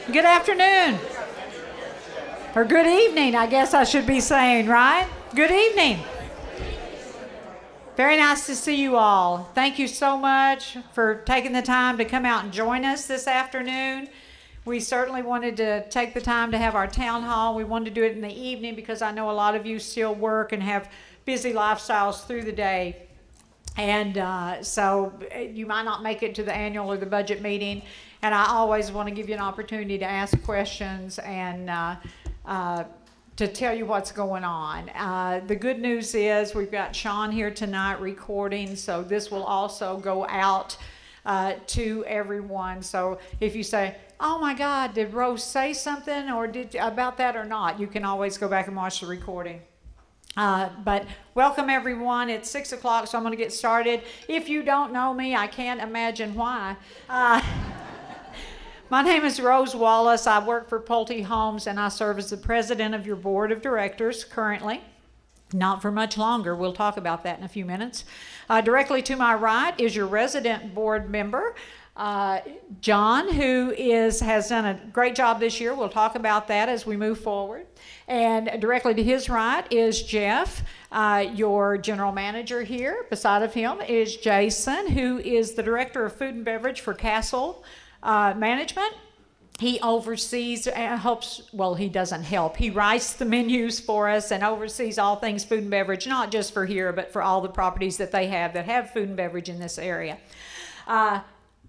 Good afternoon. Or good evening, I guess I should be saying, right? Good evening. Very nice to see you all. Thank you so much for taking the time to come out and join us this afternoon. We certainly wanted to take the time to have our town hall. We wanted to do it in the evening because I know a lot of you still work and have busy lifestyles through the day. And so you might not make it to the annual or the budget meeting. And I always want to give you an opportunity to ask questions and to tell you what's going on. The good news is we've got Sean here tonight recording, so this will also go out to everyone. So if you say, oh my God, did Rose say something or about that or not, you can always go back and watch the recording. But welcome everyone. It's 6 o'clock, so I'm going to get started. If you don't know me, I can't imagine why. My name is Rose Wallace. I work for Pulte Homes, and I serve as the president of your board of directors currently. Not for much longer. We'll talk about that in a few minutes. Directly to my right is your resident board member, John, who has done a great job this year. We'll talk about that as we move forward. And directly to his right is Jeff, your general manager here. Beside of him is Jason, who is the director of food and beverage for Castle Management. He oversees and helps, well, he doesn't help. He writes the menus for us and oversees all things food and beverage, not just for here, but for all the properties that they have that have food and beverage in this area.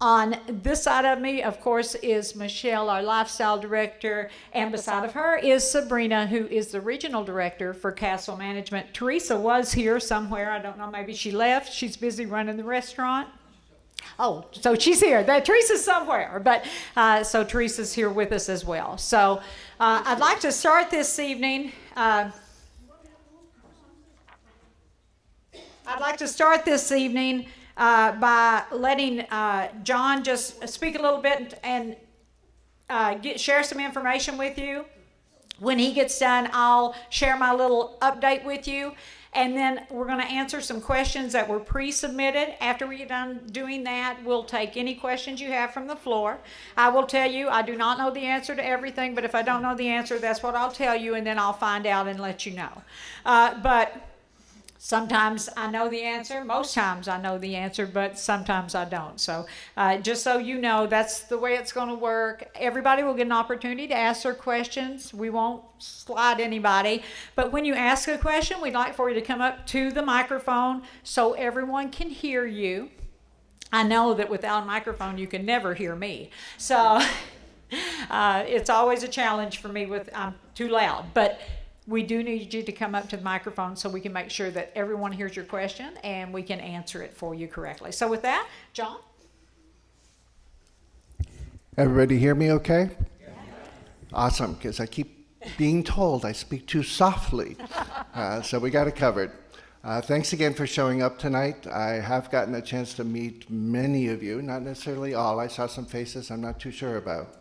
On this side of me, of course, is Michelle, our lifestyle director, and beside of her is Sabrina, who is the regional director for Castle Management. Teresa was here somewhere. I don't know, maybe she left. She's busy running the restaurant. Oh, so she's here. Teresa's somewhere, but so Teresa's here with us as well. So I'd like to start this evening. By letting John just speak a little bit and share some information with you. When he gets done, I'll share my little update with you. And then we're going to answer some questions that were pre-submitted. After we get done doing that, we'll take any questions you have from the floor. I will tell you, I do not know the answer to everything, but if I don't know the answer, that's what I'll tell you, and then I'll find out and let you know. But sometimes I know the answer. Most times I know the answer, but sometimes I don't. So just so you know, that's the way it's going to work. Everybody will get an opportunity to ask their questions. We won't slide anybody. But when you ask a question, we'd like for you to come up to the microphone so everyone can hear you. I know that without a microphone, you can never hear me. So it's always a challenge for me I'm too loud. But we do need you to come up to the microphone so we can make sure that everyone hears your question and we can answer it for you correctly. So with that, John? Everybody hear me okay? Yeah. Awesome, because I keep being told I speak too softly. So we got it covered. Thanks again for showing up tonight. I have gotten a chance to meet many of you, not necessarily all. I saw some faces I'm not too sure about.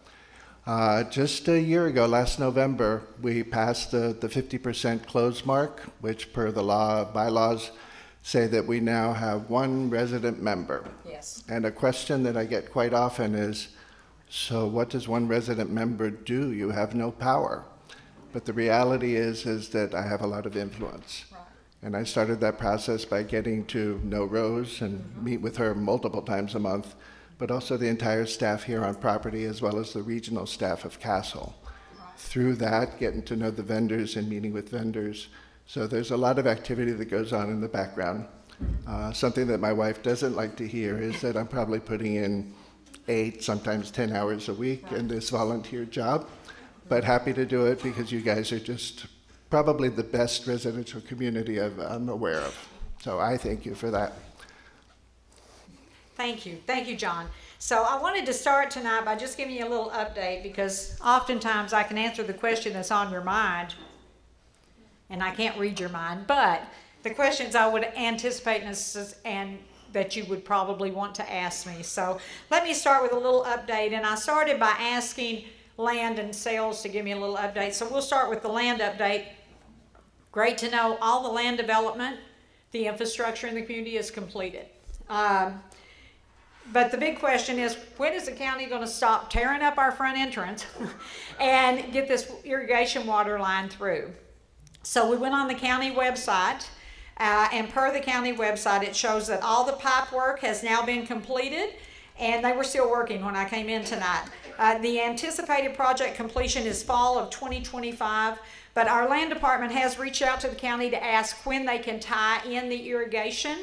Just a year ago, last November, we passed the 50% close mark, which per the bylaws say that we now have one resident member. Yes. And a question that I get quite often is, so what does one resident member do? You have no power. But the reality is that I have a lot of influence. Right. And I started that process by getting to know Rose and meet with her multiple times a month, but also the entire staff here on property as well as the regional staff of Castle. Through that, getting to know the vendors and meeting with vendors. So there's a lot of activity that goes on in the background. Something that my wife doesn't like to hear is that I'm probably putting in 8, sometimes 10 hours a week in this volunteer job, but happy to do it because you guys are just probably the best residential community I'm aware of. So I thank you for that. Thank you. Thank you, John. So I wanted to start tonight by just giving you a little update because oftentimes I can answer the question that's on your mind and I can't read your mind, but the questions I would anticipate and that you would probably want to ask me. So let me start with a little update, and I started by asking land and sales to give me a little update. So we'll start with the land update. Great to know all the land development, the infrastructure in the community is completed. But the big question is, when is the county going to stop tearing up our front entrance and get this irrigation water line through? So we went on the county website, and per the county website, it shows that all the pipe work has now been completed, and they were still working when I came in tonight. The anticipated project completion is fall of 2025, but our land department has reached out to the county to ask when they can tie in the irrigation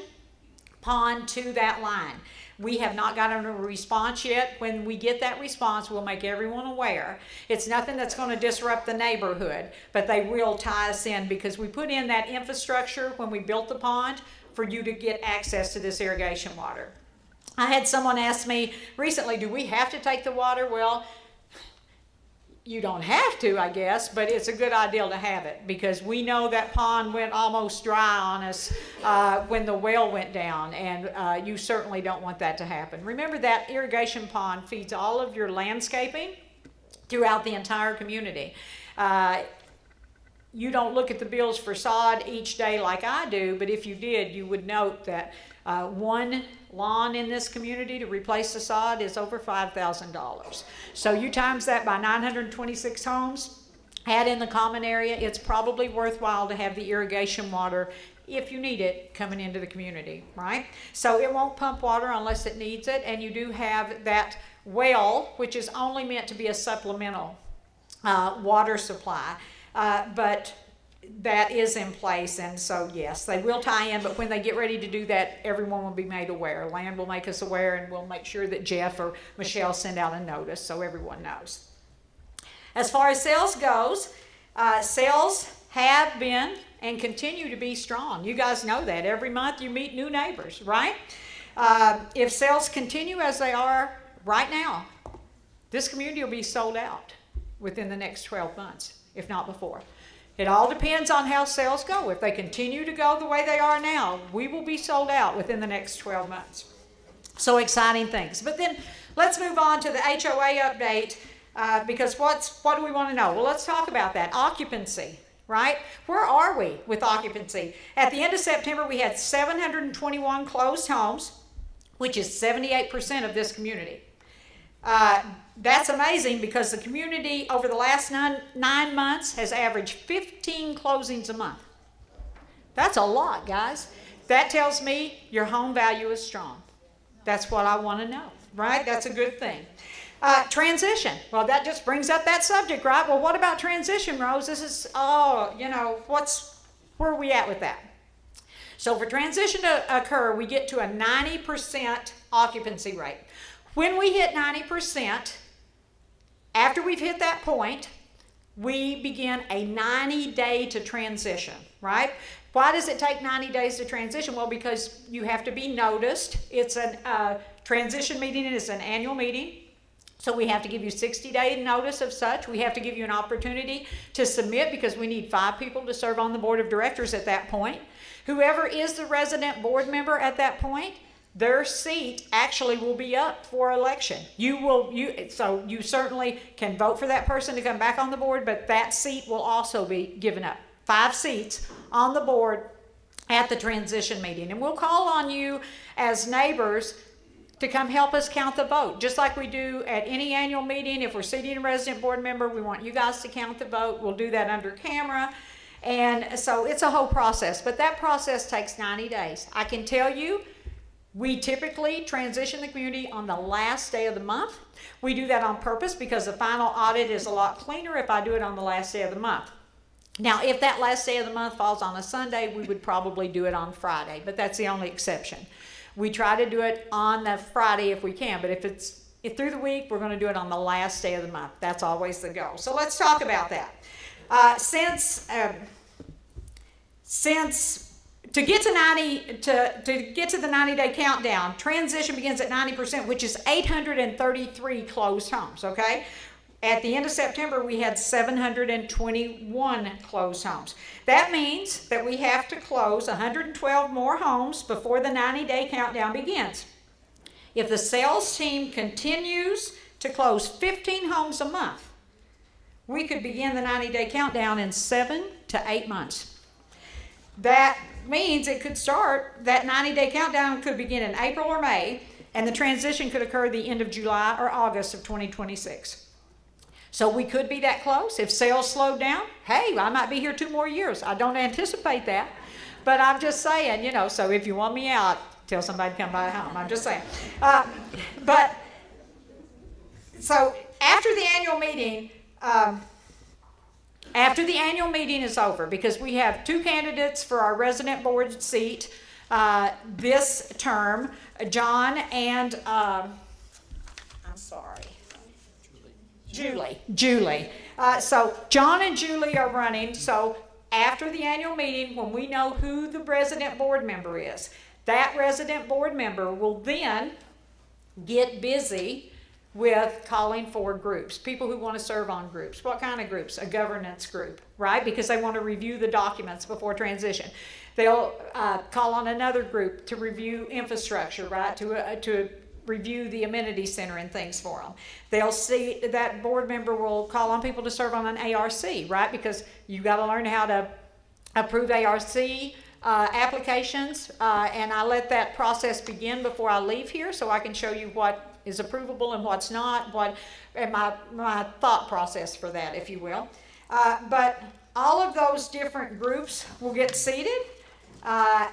pond to that line. We have not gotten a response yet. When we get that response, we'll make everyone aware. It's nothing that's going to disrupt the neighborhood, but they will tie us in because we put in that infrastructure when we built the pond for you to get access to this irrigation water. I had someone ask me recently, do we have to take the water? Well, you don't have to, I guess, but it's a good idea to have it because we know that pond went almost dry on us when the well went down, and you certainly don't want that to happen. Remember that irrigation pond feeds all of your landscaping throughout the entire community. You don't look at the bills for sod each day like I do, but if you did, you would note that one lawn in this community to replace the sod is over $5,000. So you times that by 926 homes, add in the common area, it's probably worthwhile to have the irrigation water, if you need it, coming into the community, right? So it won't pump water unless it needs it, and you do have that well, which is only meant to be a supplemental water supply, but that is in place, and so yes, they will tie in, but when they get ready to do that, everyone will be made aware. Land will make us aware, and we'll make sure that Jeff or Michelle send out a notice so everyone knows. As far as sales goes, sales have been and continue to be strong. You guys know that. Every month you meet new neighbors, right? If sales continue as they are right now, this community will be sold out within the next 12 months, if not before. It all depends on how sales go. If they continue to go the way they are now, we will be sold out within the next 12 months. So exciting things. But then let's move on to the HOA update because what do we want to know? Well, let's talk about that. Occupancy, right? Where are we with occupancy? At the end of September, we had 721 closed homes, which is 78% of this community. That's amazing because the community over the last 9 months has averaged 15 closings a month. That's a lot, guys. That tells me your home value is strong. That's what I want to know, right? That's a good thing. Transition. Well, that just brings up that subject, right? Well, what about transition, Rose? This is, where are we at with that? So for transition to occur, we get to a 90% occupancy rate. When we hit 90%, after we've hit that point, we begin a 90-day to transition, right? Why does it take 90 days to transition? Well, because you have to be noticed. It's a transition meeting, and it's an annual meeting. So we have to give you 60-day notice of such. We have to give you an opportunity to submit because we need 5 people to serve on the board of directors at that point. Whoever is the resident board member at that point, their seat actually will be up for election. So you certainly can vote for that person to come back on the board, but that seat will also be given up. 5 seats on the board at the transition meeting. And we'll call on you as neighbors to come help us count the vote. Just like we do at any annual meeting, if we're seating a resident board member, we want you guys to count the vote. We'll do that under camera. And so it's a whole process, but that process takes 90 days. I can tell you, we typically transition the community on the last day of the month. We do that on purpose because the final audit is a lot cleaner if I do it on the last day of the month. Now, if that last day of the month falls on a Sunday, we would probably do it on Friday, but that's the only exception. We try to do it on the Friday if we can, but if through the week, we're going to do it on the last day of the month. That's always the goal. So let's talk about that. To get to the 90-day countdown, transition begins at 90%, which is 833 closed homes, okay? At the end of September, we had 721 closed homes. That means that we have to close 112 more homes before the 90-day countdown begins. If the sales team continues to close 15 homes a month, we could begin the 90-day countdown in 7 to 8 months. That means it could start, that 90-day countdown could begin in April or May, And the transition could occur the end of July or August of 2026. So we could be that close. If sales slow down, hey, I might be here 2 more years. I don't anticipate that. But I'm just saying, you know, so if you want me out, tell somebody to come by home. I'm just saying. But so after the annual meeting is over, because we have 2 candidates for our resident board seat this term, John and Julie. So John and Julie are running. So after the annual meeting, when we know who the resident board member is, that resident board member will then get busy with calling for groups, people who want to serve on groups. What kind of groups? A governance group, right? Because they want to review the documents before transition. They'll call on another group to review infrastructure, right? To review the amenity center and things for them. They'll see that board member will call on people to serve on an ARC, right? Because you've got to learn how to approve ARC applications, and I let that process begin before I leave here, so I can show you what is approvable and what's not, and my thought process for that, if you will. But all of those different groups will get seated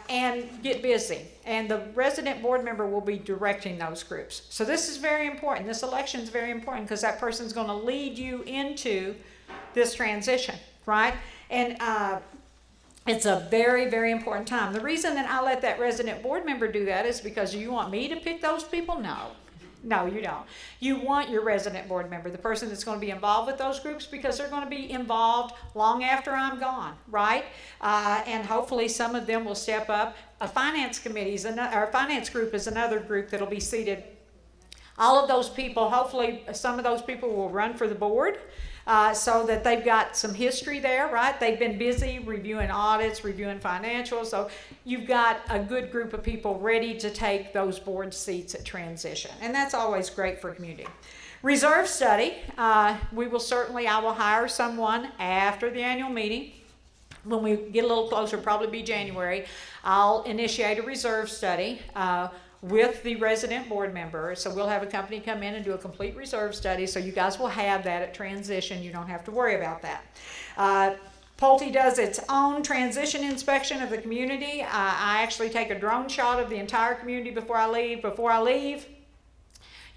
and get busy, and the resident board member will be directing those groups. So this is very important. This election is very important, because that person's going to lead you into this transition, right? And it's a very, very important time. The reason that I let that resident board member do that is because you want me to pick those people? No, you don't. You want your resident board member, the person that's going to be involved with those groups, because they're going to be involved long after I'm gone, right? And hopefully some of them will step up. A finance committee or a finance group is another group that'll be seated. All of those people, hopefully some of those people will run for the board. So that they've got some history there, right? They've been busy reviewing audits, reviewing financials. So you've got a good group of people ready to take those board seats at transition. And that's always great for community. Reserve study, I will hire someone after the annual meeting. When we get a little closer, probably be January, I'll initiate a reserve study with the resident board member. So we'll have a company come in and do a complete reserve study, so you guys will have that at transition. You don't have to worry about that. Pulte does its own transition inspection of the community. I actually take a drone shot of the entire community before I leave.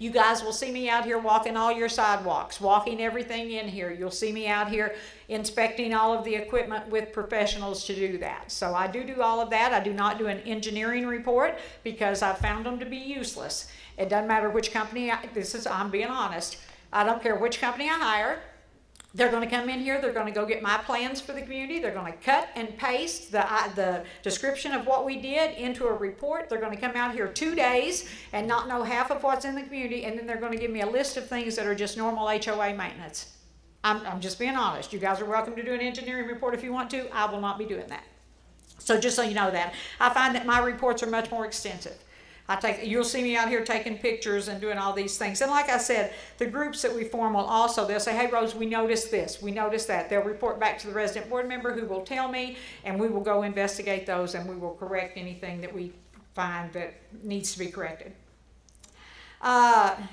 You guys will see me out here walking all your sidewalks, walking everything in here. You'll see me out here inspecting all of the equipment with professionals to do that. So I do all of that. I do not do an engineering report, because I found them to be useless. It doesn't matter which company, I'm being honest. I don't care which company I hire. They're going to come in here, they're going to go get my plans for the community, they're going to cut and paste the description of what we did into a report. They're going to come out here 2 days and not know half of what's in the community, and then they're going to give me a list of things that are just normal HOA maintenance. I'm just being honest. You guys are welcome to do an engineering report if you want to. I will not be doing that. So just so you know that. I find that my reports are much more extensive. You'll see me out here taking pictures and doing all these things. And like I said, the groups that we form will also, they'll say, hey Rose, we noticed this, we noticed that. They'll report back to the resident board member, who will tell me, and we will go investigate those, and we will correct anything that we find that needs to be corrected.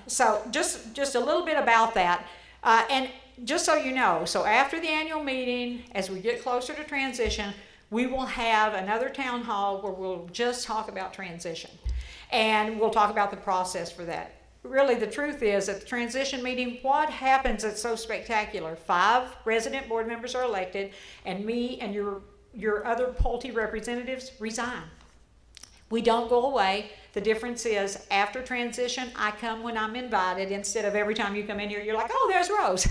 So just a little bit about that. And just so you know, so after the annual meeting, as we get closer to transition, we will have another town hall where we'll just talk about transition. And we'll talk about the process for that. Really, the truth is, at the transition meeting, what happens that's so spectacular? 5 resident board members are elected, and me and your other Pulte representatives resign. We don't go away. The difference is, after transition, I come when I'm invited, instead of every time you come in here, you're like, oh, there's Rose.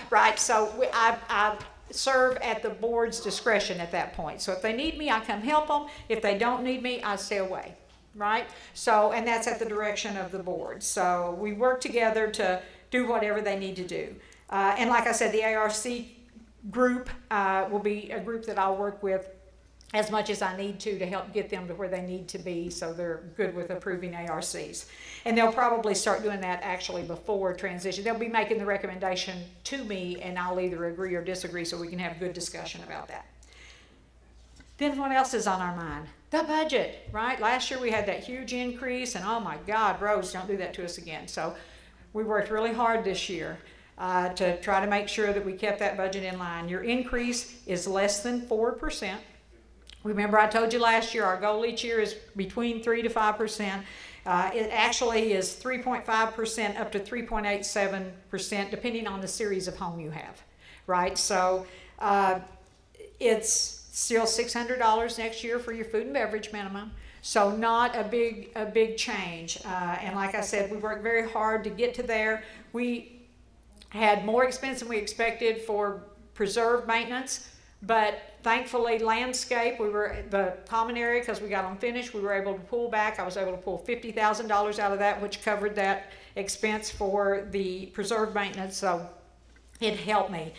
Right, so I serve at the board's discretion at that point. So if they need me, I come help them. If they don't need me, I stay away. Right? So, and that's at the direction of the board. So we work together to do whatever they need to do. And like I said, the ARC group will be a group that I'll work with as much as I need to help get them to where they need to be, so they're good with approving ARCs. And they'll probably start doing that actually before transition. They'll be making the recommendation to me, and I'll either agree or disagree, so we can have a good discussion about that. Then what else is on our mind? The budget, right? Last year we had that huge increase, and oh my God, Rose, don't do that to us again. So we worked really hard this year to try to make sure that we kept that budget in line. Your increase is less than 4%. Remember, I told you last year our goal each year is between 3 to 5%. It actually is 3.5% up to 3.87%, depending on the series of home you have, right? So it's still $600 next year for your food and beverage minimum. So not a big change. And like I said, we worked very hard to get to there. We had more expense than we expected for preserve maintenance, but thankfully landscape, the common area, because we got them finished, we were able to pull back. I was able to pull $50,000 out of that, which covered that expense for the preserve maintenance. So it helped me.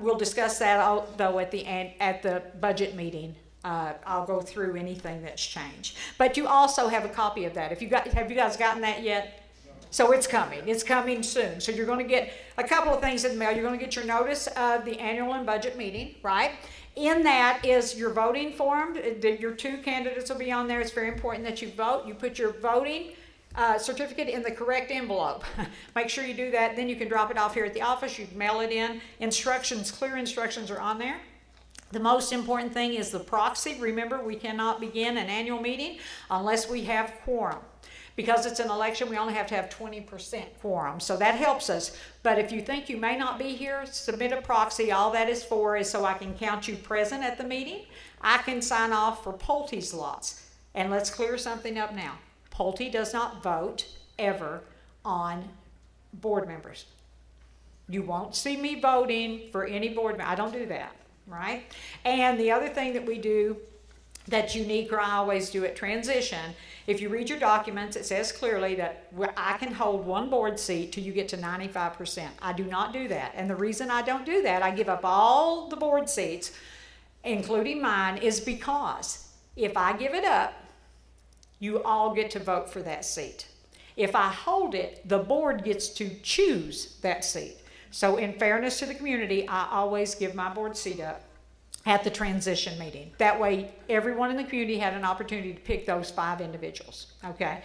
We'll discuss that though at the budget meeting. I'll go through anything that's changed. But you also have a copy of that. Have you guys gotten that yet? So it's coming. It's coming soon. So you're going to get a couple of things in the mail. You're going to get your notice of the annual and budget meeting, right? In that is your voting form. Your 2 candidates will be on there. It's very important that you vote. You put your voting certificate in the correct envelope. Make sure you do that. Then you can drop it off here at the office. You can mail it in. Instructions, clear instructions are on there. The most important thing is the proxy. Remember, we cannot begin an annual meeting unless we have quorum. Because it's an election, we only have to have 20% quorum. So that helps us. But if you think you may not be here, submit a proxy. All that is for is so I can count you present at the meeting. I can sign off for Pulte's lots. And let's clear something up now. Pulte does not vote ever on board members. You won't see me voting for any board member. I don't do that, right? And the other thing that we do that's unique, or I always do at transition, if you read your documents, it says clearly that I can hold 1 board seat till you get to 95%. I do not do that. And the reason I don't do that, I give up all the board seats, including mine, is because if I give it up, you all get to vote for that seat. If I hold it, the board gets to choose that seat. So in fairness to the community, I always give my board seat up at the transition meeting. That way, everyone in the community had an opportunity to pick those 5 individuals, okay?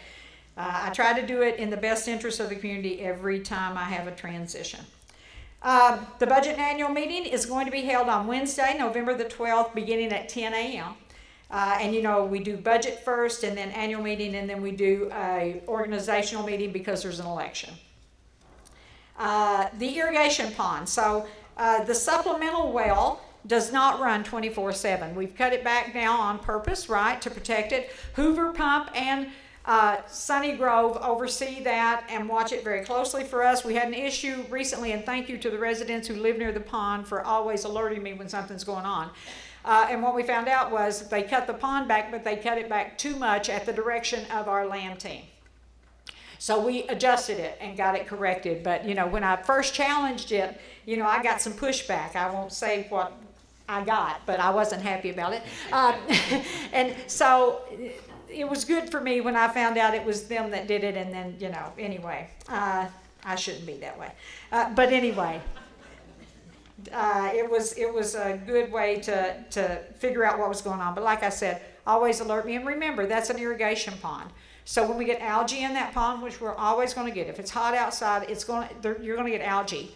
I try to do it in the best interest of the community every time I have a transition. The budget and annual meeting is going to be held on Wednesday, November the 12th, beginning at 10 a.m. And you know, we do budget first and then annual meeting, and then we do a organizational meeting because there's an election. The irrigation pond. So the supplemental well does not run 24/7. We've cut it back now on purpose, right, to protect it. Hoover Pump and Sunny Grove oversee that and watch it very closely for us. We had an issue recently, and thank you to the residents who live near the pond for always alerting me when something's going on. And what we found out was they cut the pond back, but they cut it back too much at the direction of our land team. So we adjusted it and got it corrected. But, you know, when I first challenged it, you know, I got some pushback. I won't say what I got, but I wasn't happy about it. And so it was good for me when I found out it was them that did it. And then, you know, anyway, I shouldn't be that way. But anyway, it was a good way to figure out what was going on. But like I said, always alert me. And remember, that's an irrigation pond. So when we get algae in that pond, which we're always going to get, if it's hot outside, you're going to get algae.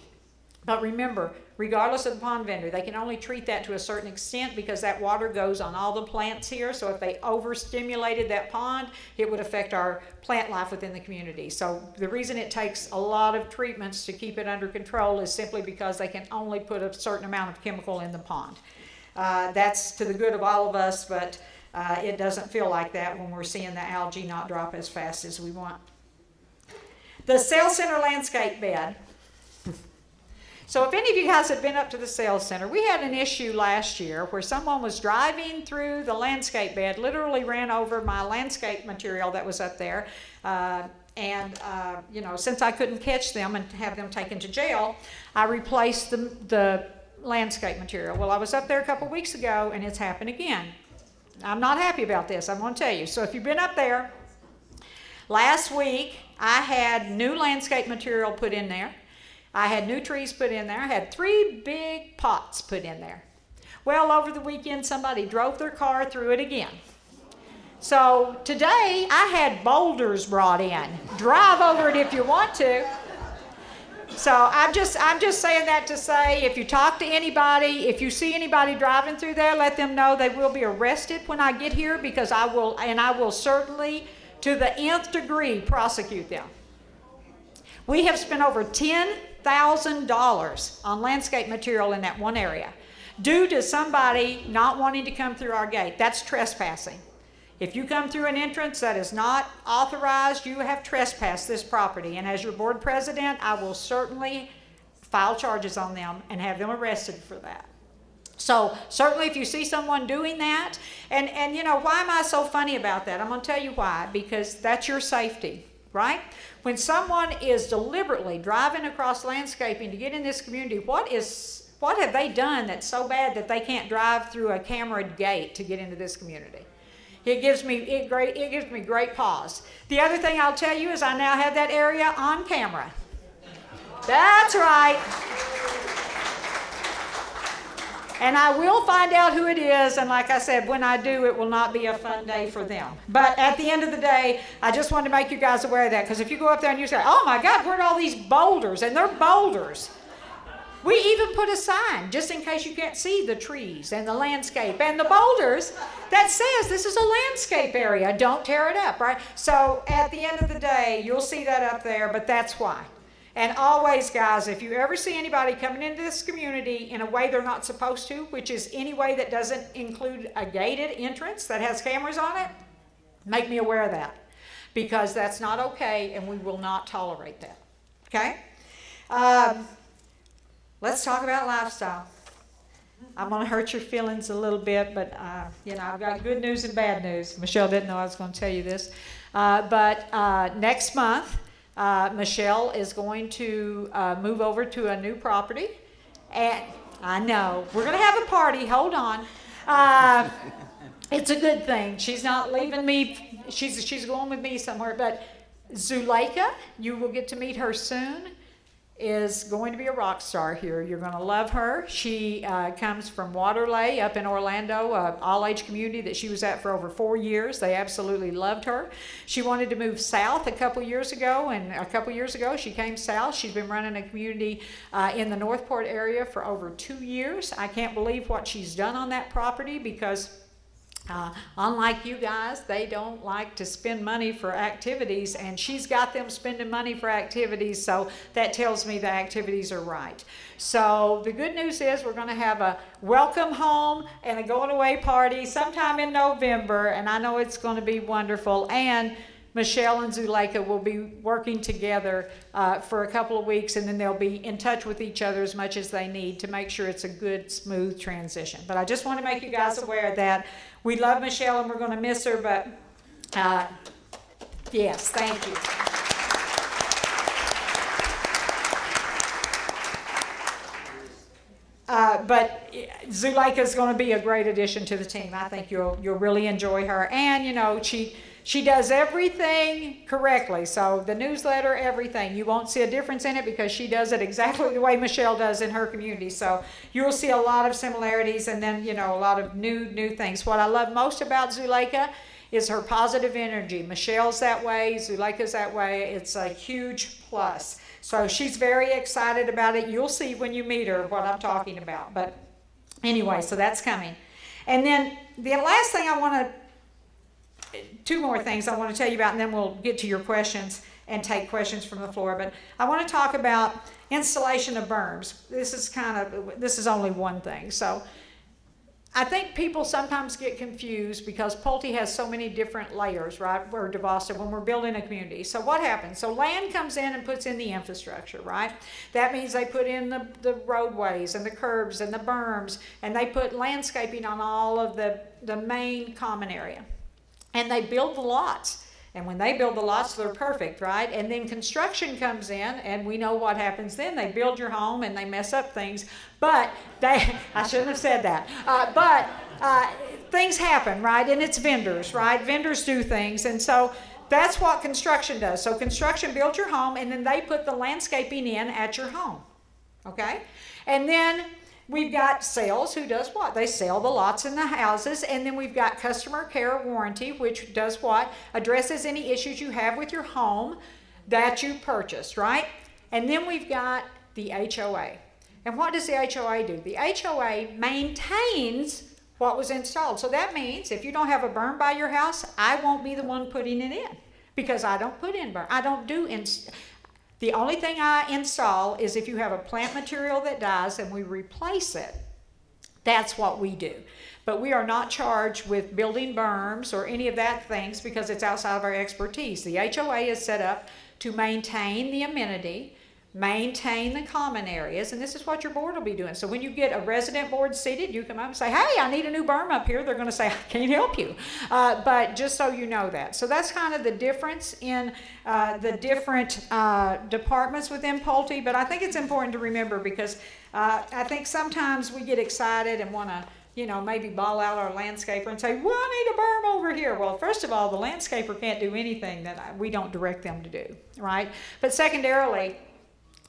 But remember, regardless of the pond vendor, they can only treat that to a certain extent because that water goes on all the plants here. So if they overstimulated that pond, it would affect our plant life within the community. So the reason it takes a lot of treatments to keep it under control is simply because they can only put a certain amount of chemical in the pond. That's to the good of all of us, but it doesn't feel like that when we're seeing the algae not drop as fast as we want. The sales center landscape bed. So if any of you guys have been up to the sales center, we had an issue last year where someone was driving through the landscape bed, literally ran over my landscape material that was up there. You know, since I couldn't catch them and have them taken to jail, I replaced the landscape material. Well, I was up there a couple weeks ago and it's happened again. I'm not happy about this, I'm going to tell you. So if you've been up there, last week I had new landscape material put in there. I had new trees put in there. I had 3 big pots put in there. Well, over the weekend, somebody drove their car through it again. So today I had boulders brought in. Drive over it if you want to. So I'm just saying that to say, if you talk to anybody, if you see anybody driving through there, let them know they will be arrested when I get here, because I will certainly, to the nth degree, prosecute them. We have spent over $10,000 on landscape material in that one area due to somebody not wanting to come through our gate. That's trespassing. If you come through an entrance that is not authorized, you have trespassed this property. And as your board president, I will certainly file charges on them and have them arrested for that. So certainly if you see someone doing that, and you know, why am I so funny about that? I'm going to tell you why, because that's your safety, right? When someone is deliberately driving across landscaping to get in this community, what have they done that's so bad that they can't drive through a cameraed gate to get into this community? It gives me great pause. The other thing I'll tell you is I now have that area on camera. That's right. And I will find out who it is, and like I said, when I do, it will not be a fun day for them. But at the end of the day, I just wanted to make you guys aware of that, because if you go up there and you say, oh my God, where are all these boulders? And they're boulders. We even put a sign, just in case you can't see the trees and the landscape and the boulders, that says this is a landscape area. Don't tear it up, right? So at the end of the day, you'll see that up there, but that's why. And always, guys, if you ever see anybody coming into this community in a way they're not supposed to, which is any way that doesn't include a gated entrance that has cameras on it, make me aware of that, because that's not okay, and we will not tolerate that, okay? Let's talk about lifestyle. I'm going to hurt your feelings a little bit, but you know, I've got good news and bad news. Michelle didn't know I was going to tell you this. But next month, Michelle is going to move over to a new property. And I know, we're going to have a party. Hold on. It's a good thing. She's not leaving me. She's going with me somewhere. But Zuleika, you will get to meet her soon, is going to be a rock star here. You're going to love her. She comes from Waterlay up in Orlando, an all-age community that she was at for over 4 years. They absolutely loved her. She wanted to move south a couple years ago, and a couple years ago she came south. She's been running a community in the Northport area for over 2 years. I can't believe what she's done on that property, because unlike you guys, they don't like to spend money for activities, and she's got them spending money for activities, so that tells me the activities are right. So the good news is we're going to have a welcome home and a going away party sometime in November, and I know it's going to be wonderful. And Michelle and Zuleika will be working together for a couple of weeks, and then they'll be in touch with each other as much as they need to make sure it's a good, smooth transition. But I just want to make you guys aware that we love Michelle and we're going to miss her, but yes, thank you. But Zuleika is going to be a great addition to the team. I think you'll really enjoy her. And, you know, she does everything correctly. So the newsletter, everything. You won't see a difference in it because she does it exactly the way Michelle does in her community. So you'll see a lot of similarities, and then, you know, a lot of new things. What I love most about Zuleika is her positive energy. Michelle's that way. Zuleika's that way. It's a huge plus. So she's very excited about it. You'll see when you meet her what I'm talking about. But anyway, so that's coming. And then the last thing I want to, two more things I want to tell you about, and then we'll get to your questions and take questions from the floor. But I want to talk about installation of berms. This is only one thing. So I think people sometimes get confused because Pulte has so many different layers, right, or DeVosta, when we're building a community. So what happens? So land comes in and puts in the infrastructure, right? That means they put in the roadways and the curbs and the berms, and they put landscaping on all of the main common area. And they build the lots. And when they build the lots, they're perfect, right? And then construction comes in, and we know what happens then. They build your home, and they mess up things. But I shouldn't have said that. But things happen, right? And it's vendors, right? Vendors do things. And so that's what construction does. So construction builds your home, and then they put the landscaping in at your home, okay? And then We've got sales, who does what? They sell the lots and the houses. And then we've got customer care warranty, which does what? Addresses any issues you have with your home that you purchased, right? And then we've got the HOA. And what does the HOA do? The HOA maintains what was installed. So that means if you don't have a burn by your house, I won't be the one putting it in, because I don't put in burn. I don't do the only thing I install is if you have a plant material that dies and we replace it. That's what we do. But we are not charged with building berms or any of that things because it's outside of our expertise. The HOA is set up to maintain the amenity, maintain the common areas, and this is what your board will be doing. So when you get a resident board seated, you come up and say, hey, I need a new berm up here. They're going to say, I can't help you. But just so you know that. So that's kind of the difference in the different departments within Pulte. But I think it's important to remember because I think sometimes we get excited and want to, maybe ball out our landscaper and say, well, I need a berm over here. Well, first of all, the landscaper can't do anything that we don't direct them to do, right? But secondarily,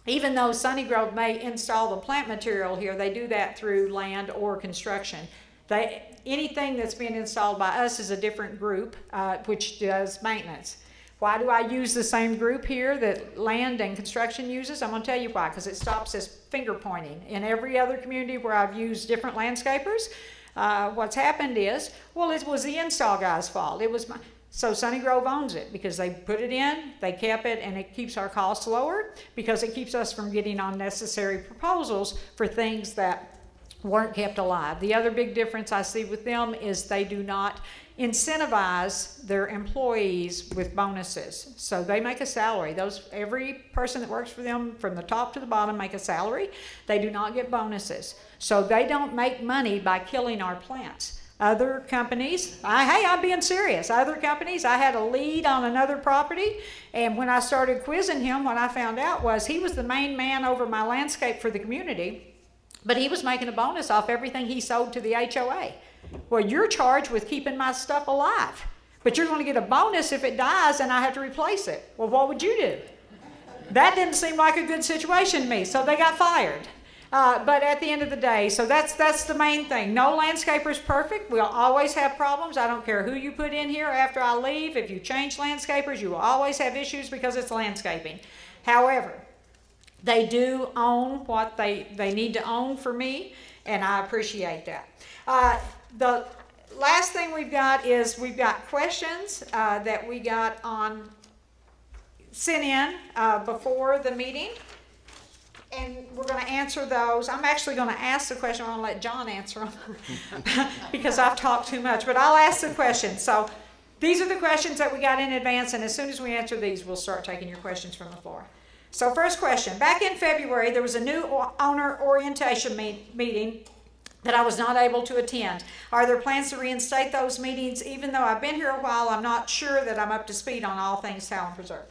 even though Sunny Grove may install the plant material here, they do that through land or construction. Anything that's being installed by us is a different group, which does maintenance. Why do I use the same group here that land and construction uses? I'm going to tell you why, because it stops this finger pointing. In every other community where I've used different landscapers, what's happened is, well, it was the install guy's fault. So Sunny Grove owns it because they put it in, they kept it, and it keeps our costs lower because it keeps us from getting unnecessary proposals for things that weren't kept alive. The other big difference I see with them is they do not incentivize their employees with bonuses. So they make a salary. Every person that works for them from the top to the bottom make a salary. They do not get bonuses. So they don't make money by killing our plants. Other companies, I'm being serious. Other companies, I had a lead on another property, and when I started quizzing him, what I found out was he was the main man over my landscape for the community, but he was making a bonus off everything he sold to the HOA. Well, you're charged with keeping my stuff alive, but you're going to get a bonus if it dies and I have to replace it. Well, what would you do? That didn't seem like a good situation to me, so they got fired. But at the end of the day, so that's the main thing. No landscaper is perfect. We'll always have problems. I don't care who you put in here after I leave. If you change landscapers, you will always have issues because it's landscaping. However, they do own what they need to own for me, and I appreciate that. The last thing we've got is we've got questions that we got sent in before the meeting. And we're going to answer those. I'm actually going to ask the question. I'm going to let John answer them because I've talked too much. But I'll ask the question. So these are the questions that we got in advance. And as soon as we answer these, we'll start taking your questions from the floor. So first question. Back in February, there was a new owner orientation meeting that I was not able to attend. Are there plans to reinstate those meetings? Even though I've been here a while, I'm not sure that I'm up to speed on all things Talon Preserve.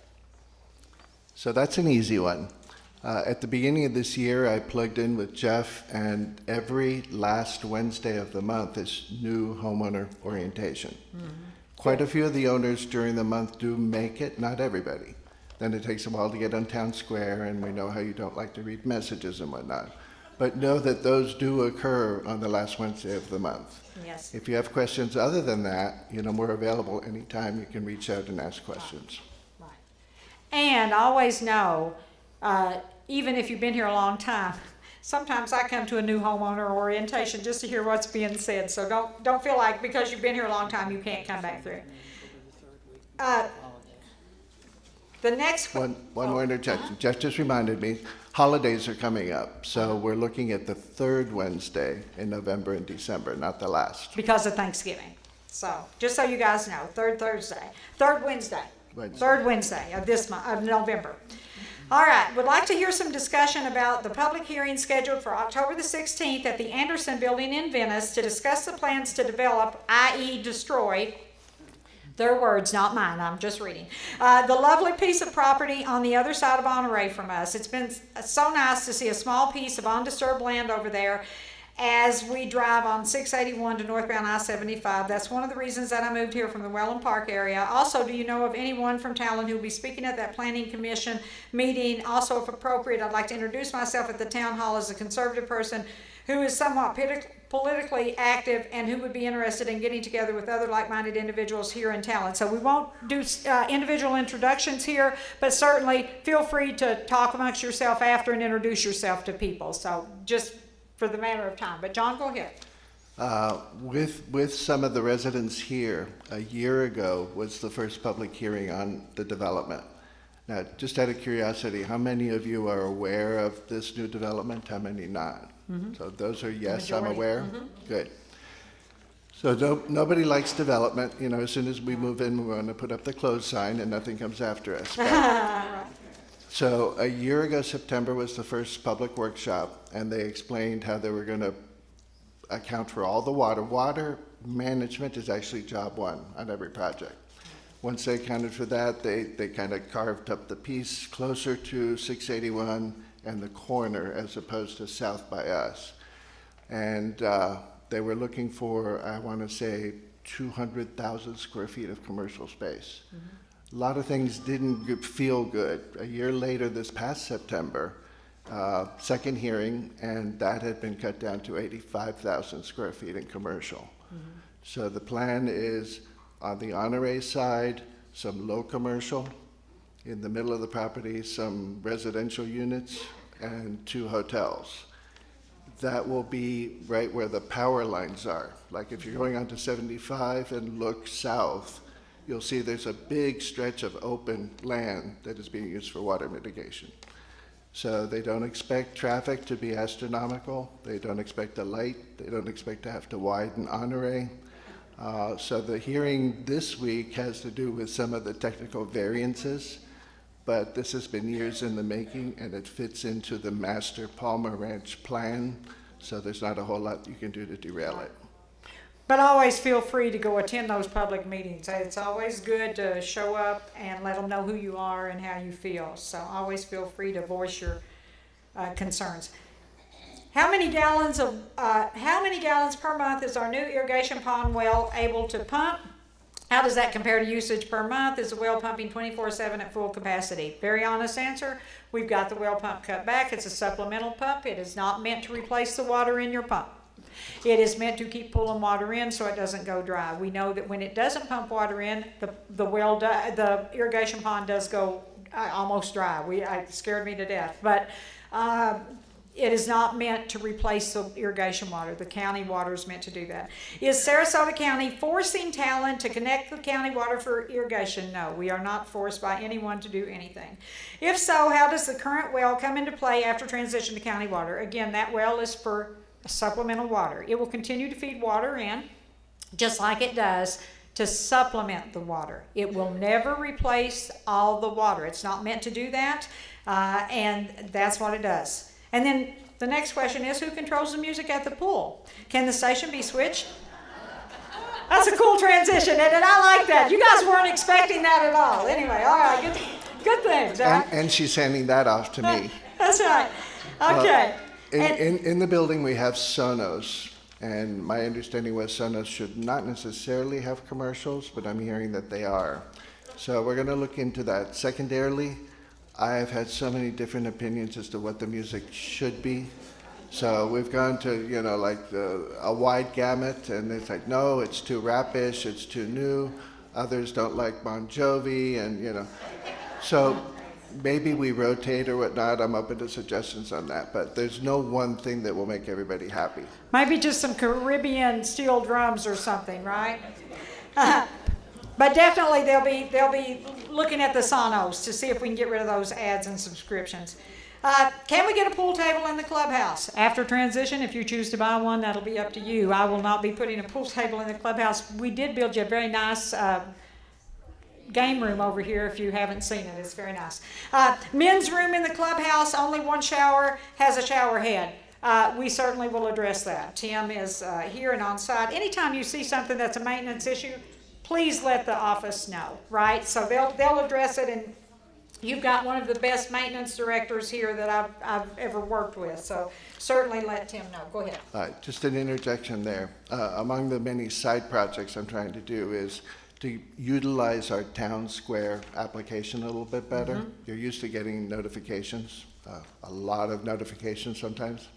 So that's an easy one. At the beginning of this year, I plugged in with Jeff, and every last Wednesday of the month is new homeowner orientation. Mm-hmm. Quite a few of the owners during the month do make it, not everybody. Then it takes a while to get on Town Square, and we know how you don't like to read messages and whatnot. But know that those do occur on the last Wednesday of the month. Yes. If you have questions other than that, we're available anytime. You can reach out and ask questions. Right. And always know, even if you've been here a long time, sometimes I come to a new homeowner orientation just to hear what's being said. So don't feel like because you've been here a long time you can't come back through. The next one more interjection. Jeff just reminded me, holidays are coming up, so we're looking at the third Wednesday in November and December, not the last. Because of Thanksgiving. So just so you guys know, third Wednesday of this month of November. All right, would like to hear some discussion about the public hearing scheduled for October the 16th at the Anderson Building in Venice to discuss the plans to develop, i.e. destroy, their words, not mine, I'm just reading, the lovely piece of property on the other side of Honore from us. It's been so nice to see a small piece of undisturbed land over there as we drive on 681 to northbound I-75. That's one of the reasons that I moved here from the Welland Park area. Also, do you know of anyone from Talon who will be speaking at that Planning Commission meeting? Also, if appropriate, I'd like to introduce myself at the town hall as a conservative person who is somewhat politically active and who would be interested in getting together with other like-minded individuals here in Talon. So we won't do individual introductions here, but certainly feel free to talk amongst yourself after and introduce yourself to people. So just for the matter of time. But John, go ahead. With some of the residents here, a year ago was the first public hearing on the development. Now, just out of curiosity, how many of you are aware of this new development? How many not? Mm-hmm. So those are yes, I'm aware. Mm-hmm. Good. So nobody likes development. You know, as soon as we move in, we want to put up the close sign and nothing comes after us. But, so a year ago, September was the first public workshop, and they explained how they were going to account for all the water. Water management is actually job one on every project. Once they accounted for that, they kind of carved up the piece closer to 681 and the corner as opposed to south by us. And they were looking for, I want to say, 200,000 square feet of commercial space. Mm-hmm. A lot of things didn't feel good. A year later, this past September, second hearing, and that had been cut down to 85,000 square feet in commercial. Mm-hmm. So the plan is on the Honore side, some low commercial, in the middle of the property, some residential units, and 2 hotels. That will be right where the power lines are. Like if you're going onto 75 and look south, you'll see there's a big stretch of open land that is being used for water mitigation. So they don't expect traffic to be astronomical. They don't expect a light. They don't expect to have to widen Honore. So the hearing this week has to do with some of the technical variances, but this has been years in the making, and it fits into the master Palmer Ranch plan, so there's not a whole lot you can do to derail it. But always feel free to go attend those public meetings. It's always good to show up and let them know who you are and how you feel. So always feel free to voice your concerns. How many gallons per month is our new irrigation pond well able to pump? How does that compare to usage per month? Is the well pumping 24/7 at full capacity? Very honest answer. We've got the well pump cut back. It's a supplemental pump. It is not meant to replace the water in your pump. It is meant to keep pulling water in so it doesn't go dry. We know that when it doesn't pump water in, the irrigation pond does go almost dry. It scared me to death. But it is not meant to replace the irrigation water. The county water is meant to do that. Is Sarasota County forcing Talon to connect the county water for irrigation? No, we are not forced by anyone to do anything. If so, how does the current well come into play after transition to county water? Again, that well is for supplemental water. It will continue to feed water in, just like it does, to supplement the water. It will never replace all the water. It's not meant to do that, and that's what it does. And then the next question is, who controls the music at the pool? Can the station be switched? That's a cool transition, and I like that. You guys weren't expecting that at all. Anyway, all right, good thing, Zach. And she's handing that off to me. That's right. Okay. In the building, we have Sonos, and my understanding was Sonos should not necessarily have commercials, but I'm hearing that they are. So we're going to look into that. Secondarily, I've had so many different opinions as to what the music should be. So we've gone to, a wide gamut, and it's like, no, it's too rapish, it's too new. Others don't like Bon Jovi, and, So maybe we rotate or whatnot. I'm open to suggestions on that, but there's no one thing that will make everybody happy. Maybe just some Caribbean steel drums or something, right? But definitely they'll be looking at the Sonos to see if we can get rid of those ads and subscriptions. Can we get a pool table in the clubhouse? After transition, if you choose to buy one, that'll be up to you. I will not be putting a pool table in the clubhouse. We did build you a very nice game room over here if you haven't seen it. It's very nice. Men's room in the clubhouse, only one shower, has a shower head. We certainly will address that. Tim is here and on site. Anytime you see something that's a maintenance issue, please let the office know, right? So they'll address it, and You've got one of the best maintenance directors here that I've ever worked with, so certainly let Tim know. Go ahead. Just an interjection there. Among the many side projects I'm trying to do is to utilize our town square application a little bit better. You're used to getting notifications, a lot of notifications sometimes,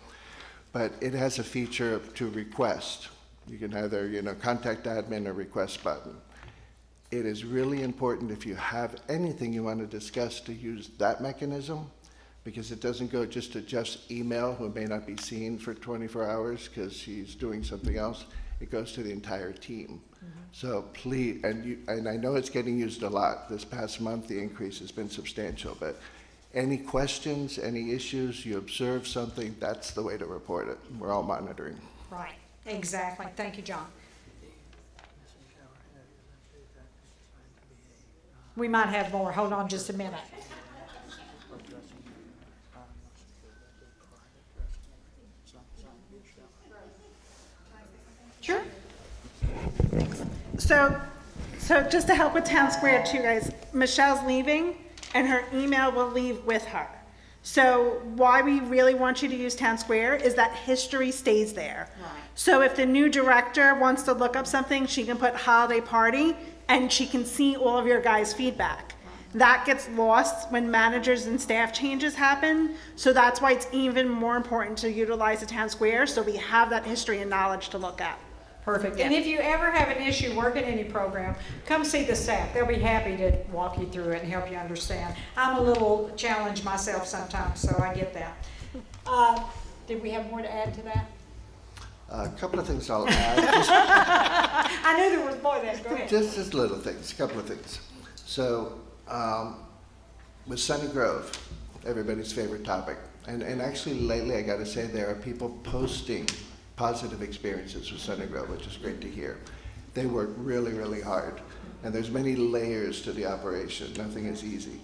but it has a feature to request. You can either, contact admin or request button. It is really important if you have anything you want to discuss to use that mechanism, because it doesn't go just to Jeff's email, who may not be seen for 24 hours because he's doing something else. It goes to the entire team. So please, and I know it's getting used a lot. This past month, the increase has been substantial, but any questions, any issues, you observe something, that's the way to report it. We're all monitoring. Right, exactly. Thank you, John. We might have more. Hold on just a minute. Sure. So just to help with Town Square too, guys, Michelle's leaving and her email will leave with her. So why we really want you to use Town Square is that history stays there. Right. So if the new director wants to look up something, she can put holiday party and she can see all of your guys' feedback. That gets lost when managers and staff changes happen. So that's why it's even more important to utilize the Town Square so we have that history and knowledge to look at. Perfect. And if you ever have an issue working any program, come see the staff. They'll be happy to walk you through it and help you understand. I'm a little challenged myself sometimes, so I get that. Did we have more to add to that? A couple of things I'll add. I knew there was more there. Go ahead. Just little things, a couple of things. So with Sunny Grove, everybody's favorite topic, and actually lately I got to say there are people posting positive experiences with Sunny Grove, which is great to hear. They work really, really hard, and there's many layers to the operation. Nothing is easy.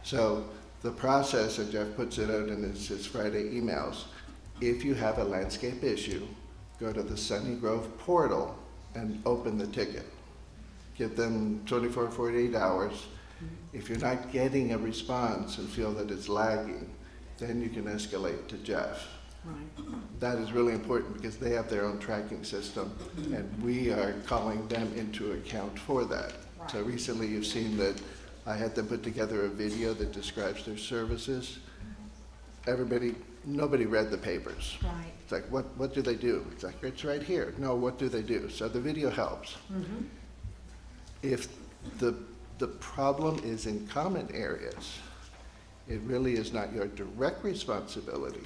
So the process, and Jeff puts it out in his Friday emails, if you have a landscape issue, go to the Sunny Grove portal and open the ticket. Give them 24, 48 hours. If you're not getting a response and feel that it's lagging, then you can escalate to Jeff. Right. That is really important because they have their own tracking system, and we are calling them into account for that. Right. So recently you've seen that I had them put together a video that describes their services. Nobody read the papers. Right. It's like, what do they do? It's like, it's right here. No, what do they do? So the video helps. Mm-hmm. If the problem is in common areas, it really is not your direct responsibility,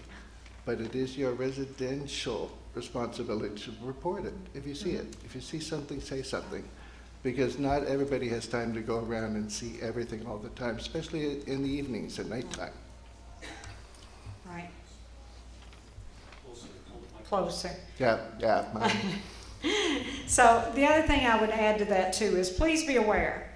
but it is your residential responsibility to report it if you see it. If you see something, say something, because not everybody has time to go around and see everything all the time, especially in the evenings and nighttime. Right. Closer. Yeah. So the other thing I would add to that too is please be aware,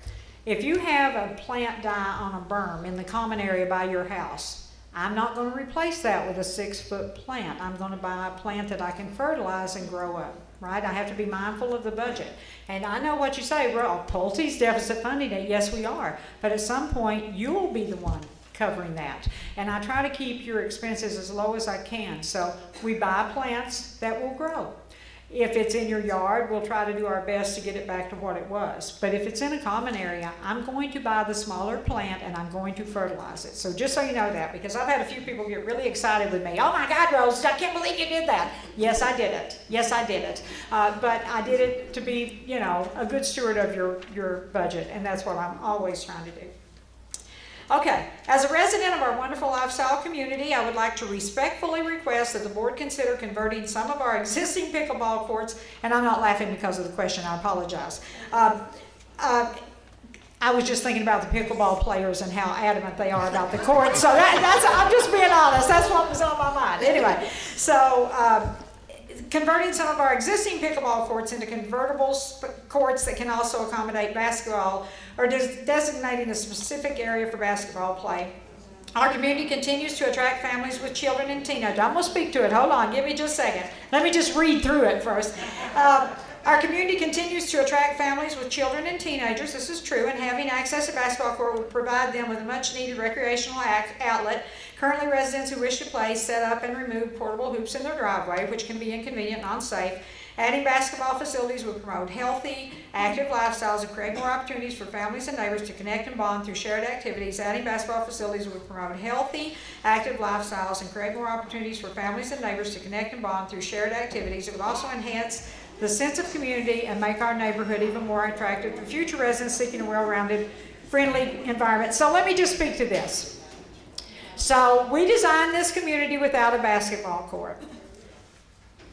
if you have a plant die on a berm in the common area by your house, I'm not going to replace that with a 6-foot plant. I'm going to buy a plant that I can fertilize and grow up, right? I have to be mindful of the budget. And I know what you say, well, Pulte's deficit funding it. Yes, we are. But at some point, you'll be the one covering that. And I try to keep your expenses as low as I can. So we buy plants that will grow. If it's in your yard, we'll try to do our best to get it back to what it was. But if it's in a common area, I'm going to buy the smaller plant and I'm going to fertilize it. So just so you know that, because I've had a few people get really excited with me. Oh my God, Rose, I can't believe you did that. Yes, I did it. Yes, I did it. But I did it to be, a good steward of your budget. And that's what I'm always trying to do. Okay, as a resident of our wonderful lifestyle community, I would like to respectfully request that the board consider converting some of our existing pickleball courts, and I'm not laughing because of the question, I apologize. I was just thinking about the pickleball players and how adamant they are about the court, so I'm just being honest, that's what was on my mind. Anyway, so converting some of our existing pickleball courts into convertible courts that can also accommodate basketball, or designating a specific area for basketball play. Our community continues to attract families with children and teenagers. I'm going to speak to it. Hold on. Give me just a second. Let me just read through it first. Our community continues to attract families with children and teenagers. This is true, and having access to basketball court will provide them with a much-needed recreational outlet. Currently, residents who wish to play set up and remove portable hoops in their driveway, which can be inconvenient and unsafe. Adding basketball facilities will promote healthy, active lifestyles and create more opportunities for families and neighbors to connect and bond through shared activities. Adding basketball facilities will promote healthy, active lifestyles and create more opportunities for families and neighbors to connect and bond through shared activities. It will also enhance the sense of community and make our neighborhood even more attractive for future residents seeking a well-rounded, friendly environment. So let me just speak to this. So we designed this community without a basketball court.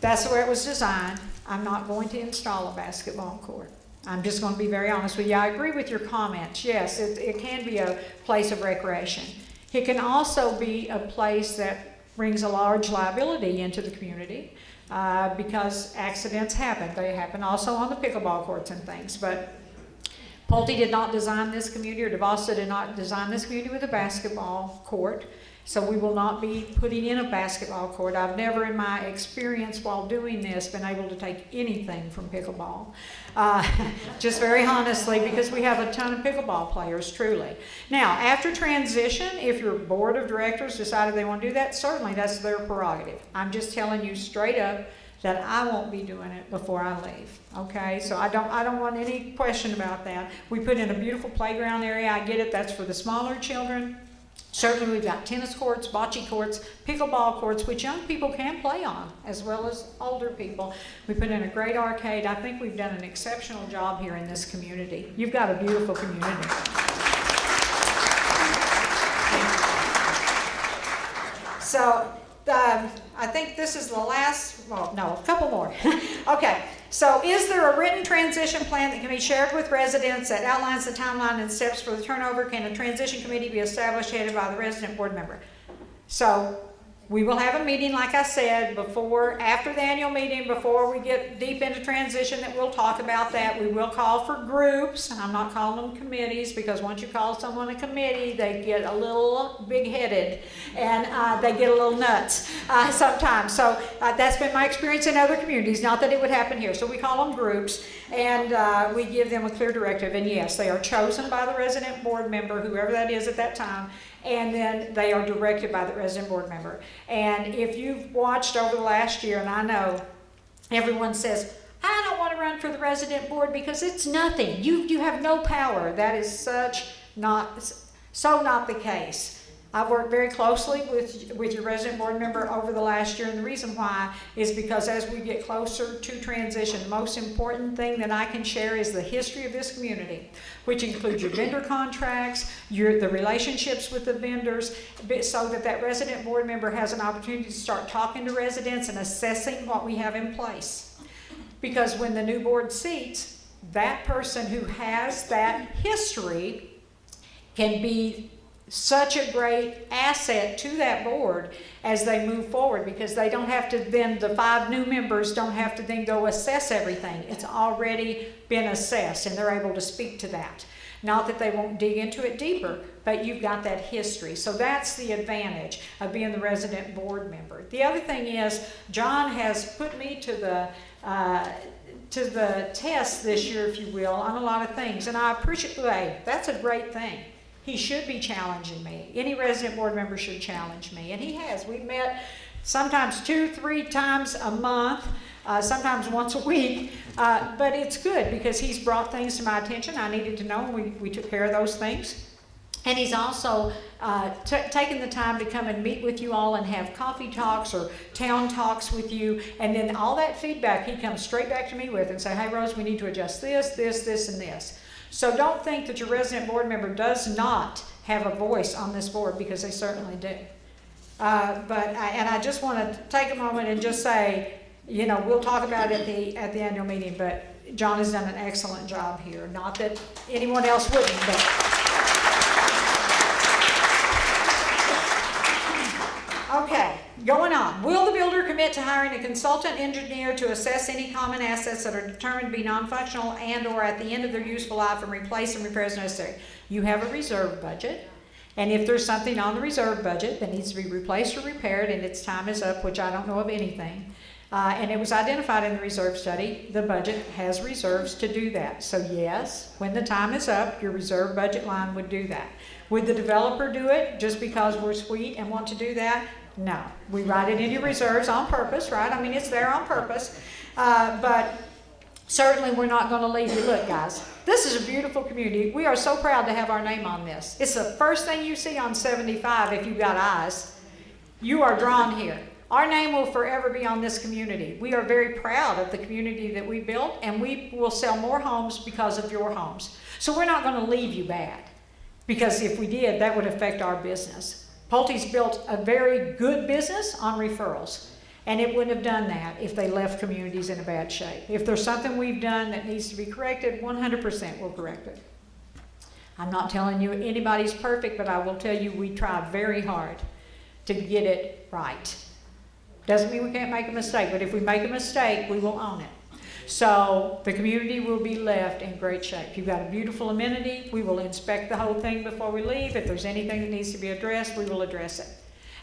That's the way it was designed. I'm not going to install a basketball court. I'm just going to be very honest with you. I agree with your comments. Yes, it can be a place of recreation. It can also be a place that brings a large liability into the community because accidents happen. They happen also on the pickleball courts and things. But Pulte did not design this community, or DeVosta did not design this community with a basketball court. So we will not be putting in a basketball court. I've never in my experience while doing this been able to take anything from pickleball. Just very honestly, because we have a ton of pickleball players, truly. Now, after transition, if your board of directors decided they want to do that, certainly that's their prerogative. I'm just telling you straight up that I won't be doing it before I leave. Okay, so I don't want any question about that. We put in a beautiful playground area. I get it, that's for the smaller children. Certainly we've got tennis courts, bocce courts, pickleball courts, which young people can play on, as well as older people. We put in a great arcade. I think we've done an exceptional job here in this community. You've got a beautiful community. So I think this is the last, well, no, a couple more. Okay, so is there a written transition plan that can be shared with residents that outlines the timeline and steps for the turnover? Can a transition committee be established headed by the resident board member? So we will have a meeting, like I said, after the annual meeting, before we get deep into transition, that we'll talk about that. We will call for groups. I'm not calling them committees, because once you call someone a committee, they get a little big-headed and they get a little nuts sometimes. So that's been my experience in other communities, not that it would happen here. So we call them groups, and we give them a clear directive. And yes, they are chosen by the resident board member, whoever that is at that time, and then they are directed by the resident board member. And if you've watched over the last year, and I know everyone says, I don't want to run for the resident board because it's nothing. You have no power. That is so not the case. I've worked very closely with your resident board member over the last year, and the reason why is because as we get closer to transition, the most important thing that I can share is the history of this community, which includes your vendor contracts, the relationships with the vendors, so that resident board member has an opportunity to start talking to residents and assessing what we have in place. Because when the new board seats, that person who has that history can be such a great asset to that board as they move forward, because they don't have to then, the 5 new members don't have to then go assess everything. It's already been assessed and they're able to speak to that. Not that they won't dig into it deeper, but you've got that history. So that's the advantage of being the resident board member. The other thing is, John has put me to the test this year, if you will, on a lot of things. And I appreciate, that's a great thing. He should be challenging me. Any resident board member should challenge me. And he has. We've met sometimes 2-3 times a month, sometimes once a week. But it's good because he's brought things to my attention I needed to know, and we took care of those things. And he's also taken the time to come and meet with you all and have coffee talks or town talks with you. And then all that feedback he comes straight back to me with and say, hey, Rose, we need to adjust this, and this. So don't think that your resident board member does not have a voice on this board, because they certainly do. And I just want to take a moment and just say, we'll talk about it at the annual meeting, but John has done an excellent job here. Not that anyone else wouldn't, but. Okay, going on. Will the builder commit to hiring a consultant engineer to assess any common assets that are determined to be non-functional and or at the end of their useful life and replace and repair as necessary? You have a reserve budget, and if there's something on the reserve budget that needs to be replaced or repaired and its time is up, which I don't know of anything, And it was identified in the reserve study, the budget has reserves to do that. So yes, when the time is up, your reserve budget line would do that. Would the developer do it just because we're sweet and want to do that? No. We write it in your reserves on purpose, right? I mean, it's there on purpose. But certainly we're not going to leave you. Look, guys, this is a beautiful community. We are so proud to have our name on this. It's the first thing you see on 75 if you've got eyes. You are drawn here. Our name will forever be on this community. We are very proud of the community that we built, and we will sell more homes because of your homes. So we're not going to leave you bad, because if we did, that would affect our business. Pulte's built a very good business on referrals, and it wouldn't have done that if they left communities in a bad shape. If there's something we've done that needs to be corrected, 100% we'll correct it. I'm not telling you anybody's perfect, but I will tell you we try very hard to get it right. Doesn't mean we can't make a mistake, but if we make a mistake, we will own it. So the community will be left in great shape. You've got a beautiful amenity. We will inspect the whole thing before we leave. If there's anything that needs to be addressed, we will address it.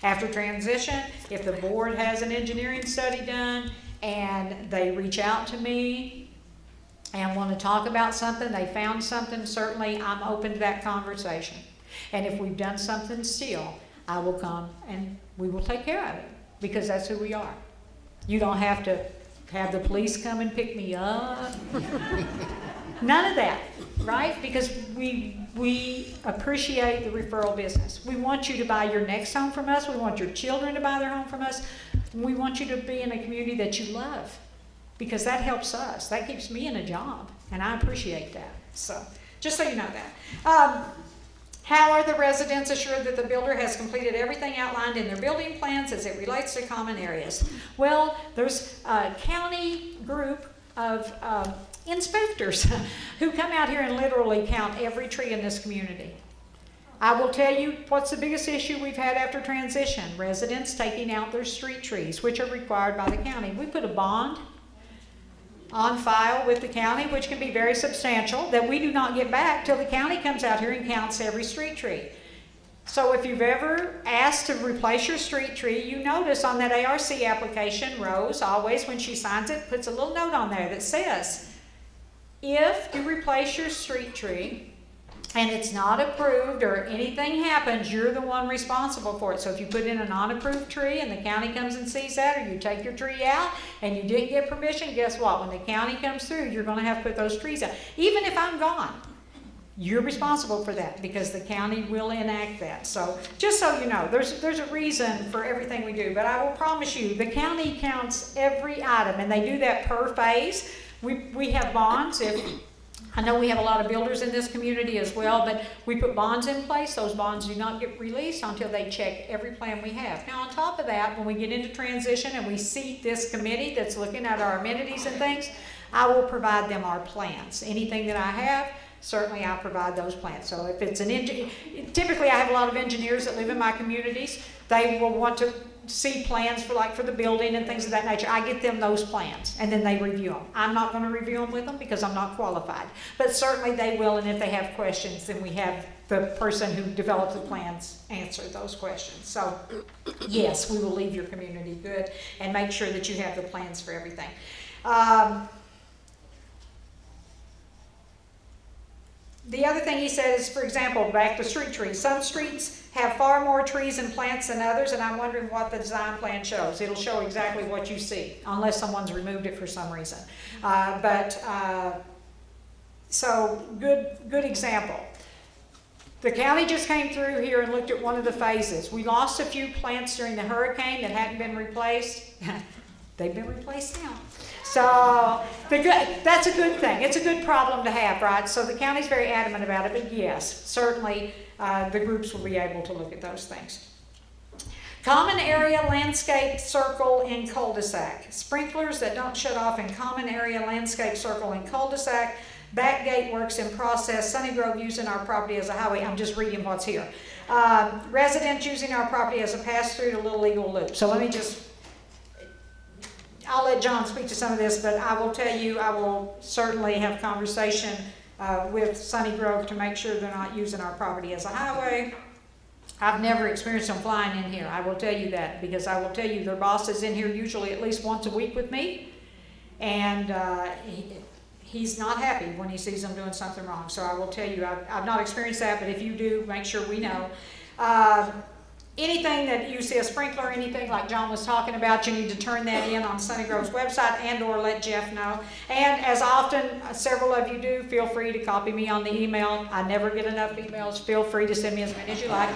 After transition, if the board has an engineering study done and they reach out to me and want to talk about something, they found something, certainly I'm open to that conversation. And if we've done something still, I will come and we will take care of it, because that's who we are. You don't have to have the police come and pick me up. None of that, right? Because we appreciate the referral business. We want you to buy your next home from us. We want your children to buy their home from us. We want you to be in a community that you love, because that helps us. That keeps me in a job, and I appreciate that. So just so you know that. How are the residents assured that the builder has completed everything outlined in their building plans as it relates to common areas? Well, there's a county group of inspectors who come out here and literally count every tree in this community. I will tell you what's the biggest issue we've had after transition: residents taking out their street trees, which are required by the county. We put a bond on file with the county, which can be very substantial, that we do not get back till the county comes out here and counts every street tree. So if you've ever asked to replace your street tree, you notice on that ARC application, Rose always, when she signs it, puts a little note on there that says, if you replace your street tree and it's not approved or anything happens, you're the one responsible for it. So if you put in a non-approved tree and the county comes and sees that, or you take your tree out and you didn't get permission, guess what? When the county comes through, you're going to have to put those trees out. Even if I'm gone, you're responsible for that, because the county will enact that. So just so you know, there's a reason for everything we do. But I will promise you, the county counts every item, and they do that per phase. We have bonds. I know we have a lot of builders in this community as well, but we put bonds in place. Those bonds do not get released until they check every plan we have. Now, on top of that, when we get into transition and we seat this committee that's looking at our amenities and things, I will provide them our plans. Anything that I have, certainly I provide those plans. So if it's an engineer, typically I have a lot of engineers that live in my communities. They will want to see plans for the building and things of that nature. I get them those plans, and then they review them. I'm not going to review them with them because I'm not qualified, but certainly they will, and if they have questions, then we have the person who developed the plans answer those questions. So yes, we will leave your community good and make sure that you have the plans for everything. The other thing he said is, for example, back to street trees. Some streets have far more trees and plants than others, and I'm wondering what the design plan shows. It'll show exactly what you see, unless someone's removed it for some reason. So good example. The county just came through here and looked at one of the phases. We lost a few plants during the hurricane that hadn't been replaced. They've been replaced now. So that's a good thing. It's a good problem to have, right? So the county's very adamant about it, but yes, certainly the groups will be able to look at those things. Common area landscape circle in cul-de-sac. Sprinklers that don't shut off in common area landscape circle in cul-de-sac. Back gate works in process. Sunny Grove using our property as a highway. I'm just reading what's here. Residents using our property as a pass-through to Little Eagle Loop. So let me I'll let John speak to some of this, but I will tell you, I will certainly have conversation with Sunny Grove to make sure they're not using our property as a highway. I've never experienced them flying in here. I will tell you that, because I will tell you their boss is in here usually at least once a week with me, and he's not happy when he sees them doing something wrong. So I will tell you, I've not experienced that, but if you do, make sure we know. Anything that you see a sprinkler, anything like John was talking about, you need to turn that in on Sunny Grove's website and or let Jeff know. And as often several of you do, feel free to copy me on the email. I never get enough emails. Feel free to send me as many as you like.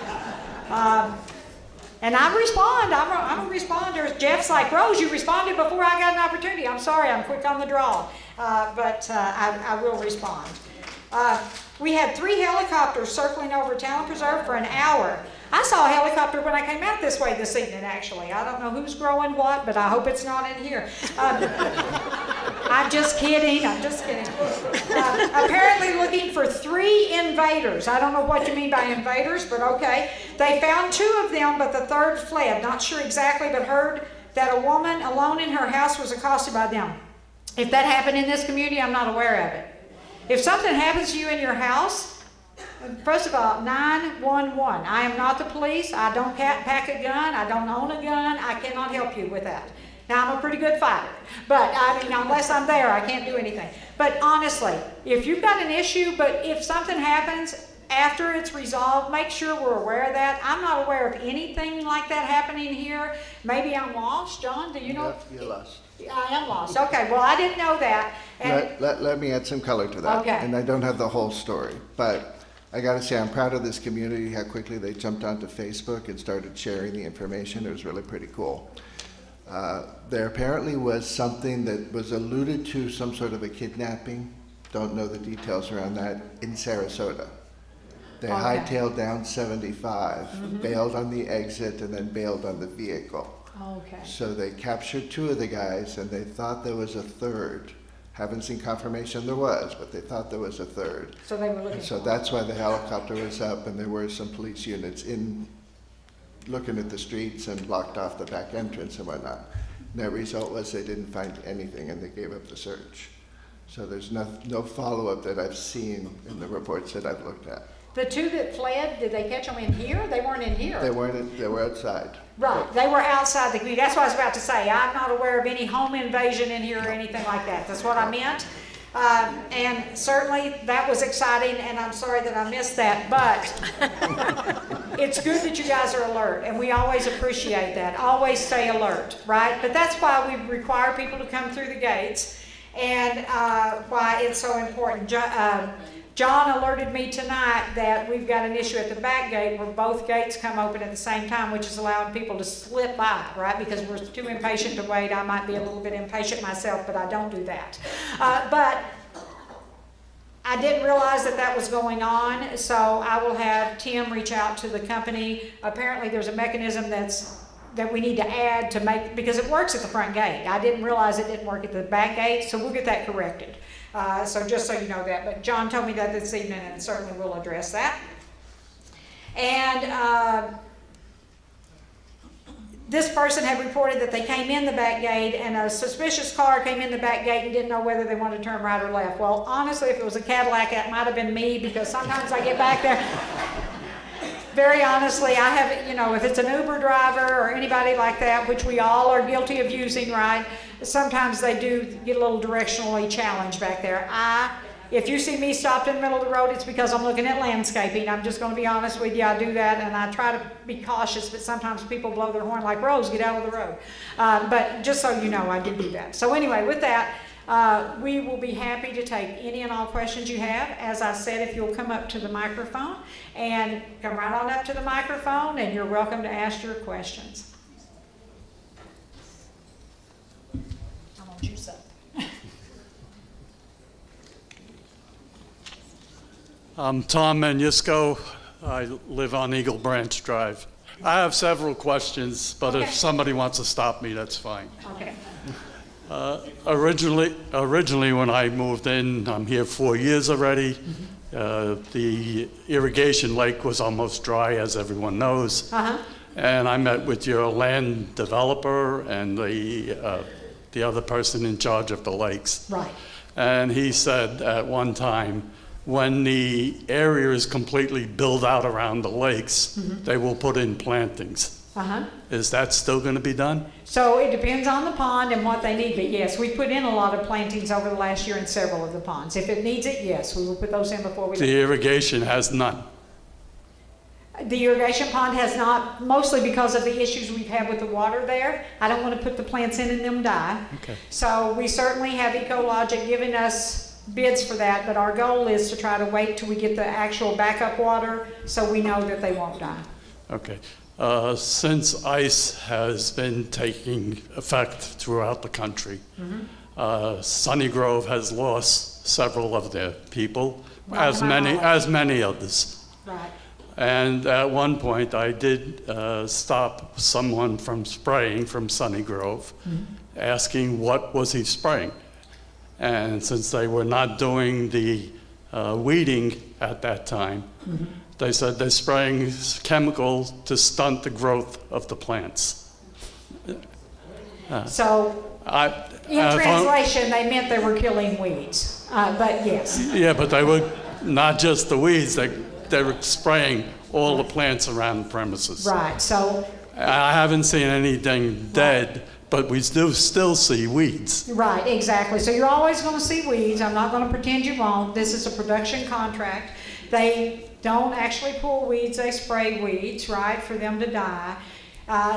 And I respond. I'm a responder. Jeff's like, Rose, you responded before I got an opportunity. I'm sorry, I'm quick on the draw. But I will respond. We had 3 helicopters circling over Talon Preserve for an hour. I saw a helicopter when I came out this way this evening, actually. I don't know who's growing what, but I hope it's not in here. I'm just kidding. Apparently looking for 3 invaders. I don't know what you mean by invaders, but okay. They found 2 of them, but the third fled. Not sure exactly, but heard that a woman alone in her house was accosted by them. If that happened in this community, I'm not aware of it. If something happens to you in your house, first of all, 911. I am not the police. I don't pack a gun. I don't own a gun. I cannot help you with that. Now, I'm a pretty good fighter, but I mean, unless I'm there, I can't do anything. But honestly, if you've got an issue, but if something happens after it's resolved, make sure we're aware of that. I'm not aware of anything like that happening here. Maybe I'm lost. John, do you know? You're lost. I am lost. Okay, well, I didn't know that. And Let me add some color to that. Okay. And I don't have the whole story, but I got to say, I'm proud of this community, how quickly they jumped onto Facebook and started sharing the information. It was really pretty cool. There apparently was something that was alluded to, some sort of a kidnapping. Don't know the details around that, in Sarasota. They hightailed down 75, bailed on the exit, and then bailed on the vehicle. Okay. So they captured 2 of the guys, and they thought there was a third. Haven't seen confirmation there was, but they thought there was a third. So they were looking And so for that's why the helicopter was up, and there were some police units in looking at the streets and blocked off the back entrance and whatnot. And the result was they didn't find anything, and they gave up the search. So there's no follow-up that I've seen in the reports that I've looked at. The 2 that fled, did they catch them in here? They weren't in here. They were outside. Right, they were outside the community. That's what I was about to say. I'm not aware of any home invasion in here or anything like that. That's what I meant. And certainly that was exciting, and I'm sorry that I missed that, but it's good that you guys are alert, and we always appreciate that. Always stay alert, right? But that's why we require people to come through the gates, and why it's so important. John alerted me tonight that we've got an issue at the back gate where both gates come open at the same time, which is allowing people to slip by, right? Because we're too impatient to wait. I might be a little bit impatient myself, but I don't do that. But I didn't realize that that was going on, so I will have Tim reach out to the company. Apparently there's a mechanism that we need to add to make, because it works at the front gate. I didn't realize it didn't work at the back gate, so we'll get that corrected. So just so you know that. But John told me that this evening, and certainly we'll address that. And this person had reported that they came in the back gate, and a suspicious car came in the back gate and didn't know whether they wanted to turn right or left. Well, honestly, if it was a Cadillac, that might have been me, because sometimes I get back there. Very honestly, I have, if it's an Uber driver or anybody like that, which we all are guilty of using, right? Sometimes they do get a little directionally challenged back there. If you see me stopped in the middle of the road, it's because I'm looking at landscaping. I'm just going to be honest with you. I do that, and I try to be cautious, but sometimes people blow their horn like, Rose, get out of the road. But just so you know, I do that. So anyway, with that, we will be happy to take any and all questions you have. As I said, if you'll come up to the microphone, and come right on up to the microphone, and you're welcome to ask your questions. I'm going to juice up. I'm Tom Manisco. I live on Eagle Branch Drive. I have several questions, but Okay. if somebody wants to stop me, that's fine. Okay. Originally, when I moved in, I'm here 4 years already. The irrigation lake was almost dry, as everyone knows. And I met with your land developer and the other person in charge of the lakes. Right. And he said at one time when the area is completely built out around the lakes, they will put in plantings. Is that still going to be done? So it depends on the pond and what they need, but yes, we put in a lot of plantings over the last year in several of the ponds. If it needs it, yes, we will put those in before we. The irrigation has none. The irrigation pond has not, mostly because of the issues we've had with the water there. I don't want to put the plants in and them die. Okay. So we certainly have Ecologic giving us bids for that, but our goal is to try to wait till we get the actual backup water so we know that they won't die. Okay. Since ice has been taking effect throughout the country, Sunny Grove has lost several of their people, as many others. Right. And at one point, I did stop someone from spraying from Sunny Grove, asking what was he spraying. And since they were not doing the weeding at that time, they said they're spraying chemicals to stunt the growth of the plants. So in translation, they meant they were killing weeds, but yes. Yeah, but they were not just the weeds, they were spraying all the plants around the premises. Right, so. I haven't seen anything dead, but we do still see weeds. Right, exactly. So you're always going to see weeds. I'm not going to pretend you won't. This is a production contract. They don't actually pull weeds, they spray weeds, right, for them to die.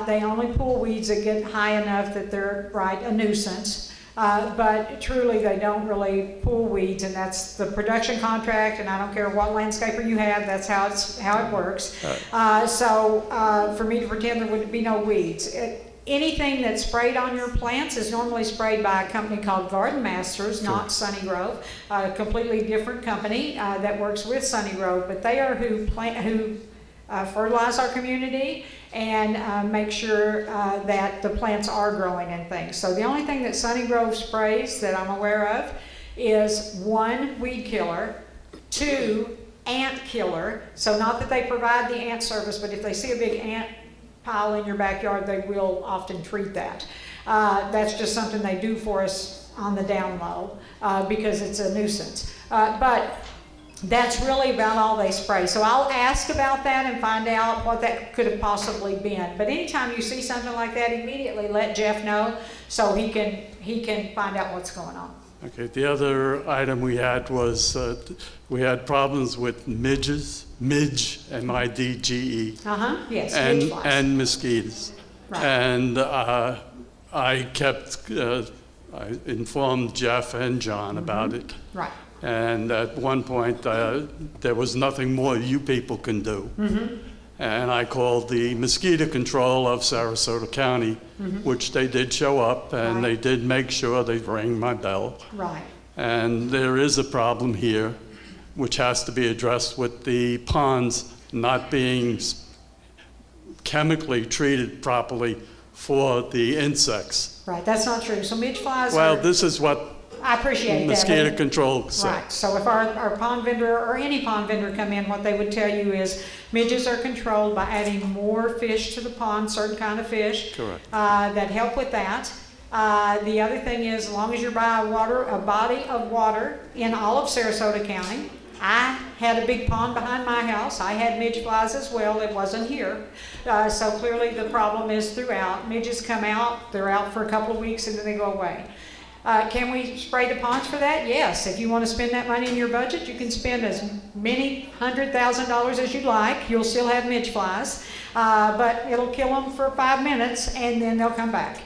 They only pull weeds that get high enough that they're, right, a nuisance. But truly, they don't really pull weeds, and that's the production contract, and I don't care what landscaper you have, that's how it works. So for me to pretend there would be no weeds. Anything that's sprayed on your plants is normally sprayed by a company called Garden Masters, not Sunny Grove, a completely different company that works with Sunny Grove, but they are who fertilize our community and make sure that the plants are growing and things. So the only thing that Sunny Grove sprays that I'm aware of is 1, weed killer, 2, ant killer. So not that they provide the ant service, but if they see a big ant pile in your backyard, they will often treat that. That's just something they do for us on the down low because it's a nuisance. But that's really about all they spray. So I'll ask about that and find out what that could have possibly been. But anytime you see something like that, immediately let Jeff know so he can find out what's going on. Okay, the other item we had was we had problems with midges, M-I-D-G-E. Yes, midge flies. And mosquitoes. Right. And I informed Jeff and John about it. Right. And at one point, there was nothing more you people can do. And I called the mosquito control of Sarasota County, which they did show up, and they did make sure they rang my bell. Right. And there is a problem here, which has to be addressed with the ponds not being chemically treated properly for the insects. Right, that's not true. So midge flies Well, are, this is what I appreciate that. mosquito control said. Right, so if our pond vendor or any pond vendor come in, what they would tell you is midges are controlled by adding more fish to the pond, certain kind of fish. Correct. That help with that. The other thing is, as long as you're by a body of water in all of Sarasota County, I had a big pond behind my house. I had midge flies as well. It wasn't here. So clearly the problem is throughout. Midges come out, they're out for a couple of weeks and then they go away. Can we spray the ponds for that? Yes. If you want to spend that money in your budget, you can spend as many $100,000 as you'd like. You'll still have midge flies, but it'll kill them for 5 minutes and then they'll come back.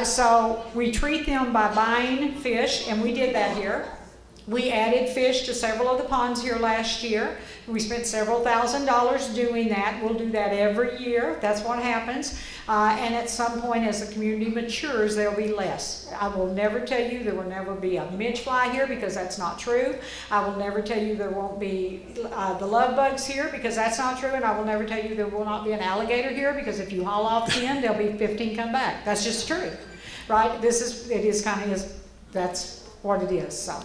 So we treat them by buying fish, and we did that here. We added fish to several of the ponds here last year. We spent several $1,000s doing that. We'll do that every year. That's what happens. And at some point, as the community matures, there'll be less. I will never tell you there will never be a midge fly here, because that's not true. I will never tell you there won't be the love bugs here, because that's not true. And I will never tell you there will not be an alligator here, because if you haul off 10, there'll be 15 come back. That's just true, right? That's what it is, so.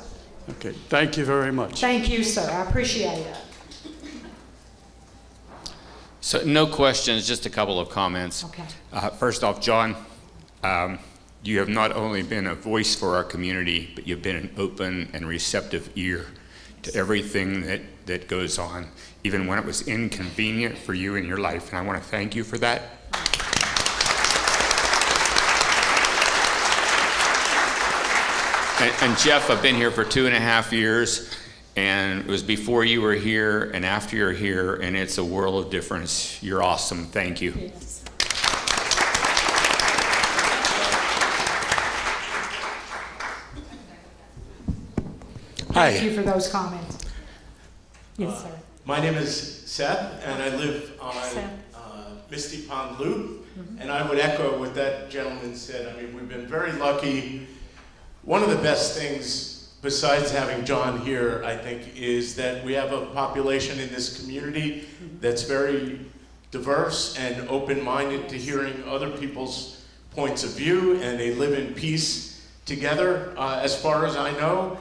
Okay, thank you very much. Thank you, sir. I appreciate it. So no questions, just a couple of comments. Okay. First off, John, you have not only been a voice for our community, but you've been an open and receptive ear to everything that goes on, even when it was inconvenient for you in your life. And I want to thank you for that. And Jeff, I've been here for 2.5 years, and it was before you were here and after you're here, and it's a world of difference. You're awesome. Thank you. Yes. Hi. Thank you for those comments. Yes, sir. My name is Seth, and I live on Seth. Misty Pond Loop. And I would echo what that gentleman said. I mean, we've been very lucky. One of the best things, besides having John here, I think, is that we have a population in this community that's very diverse and open-minded to hearing other people's points of view, and they live in peace together, as far as I know.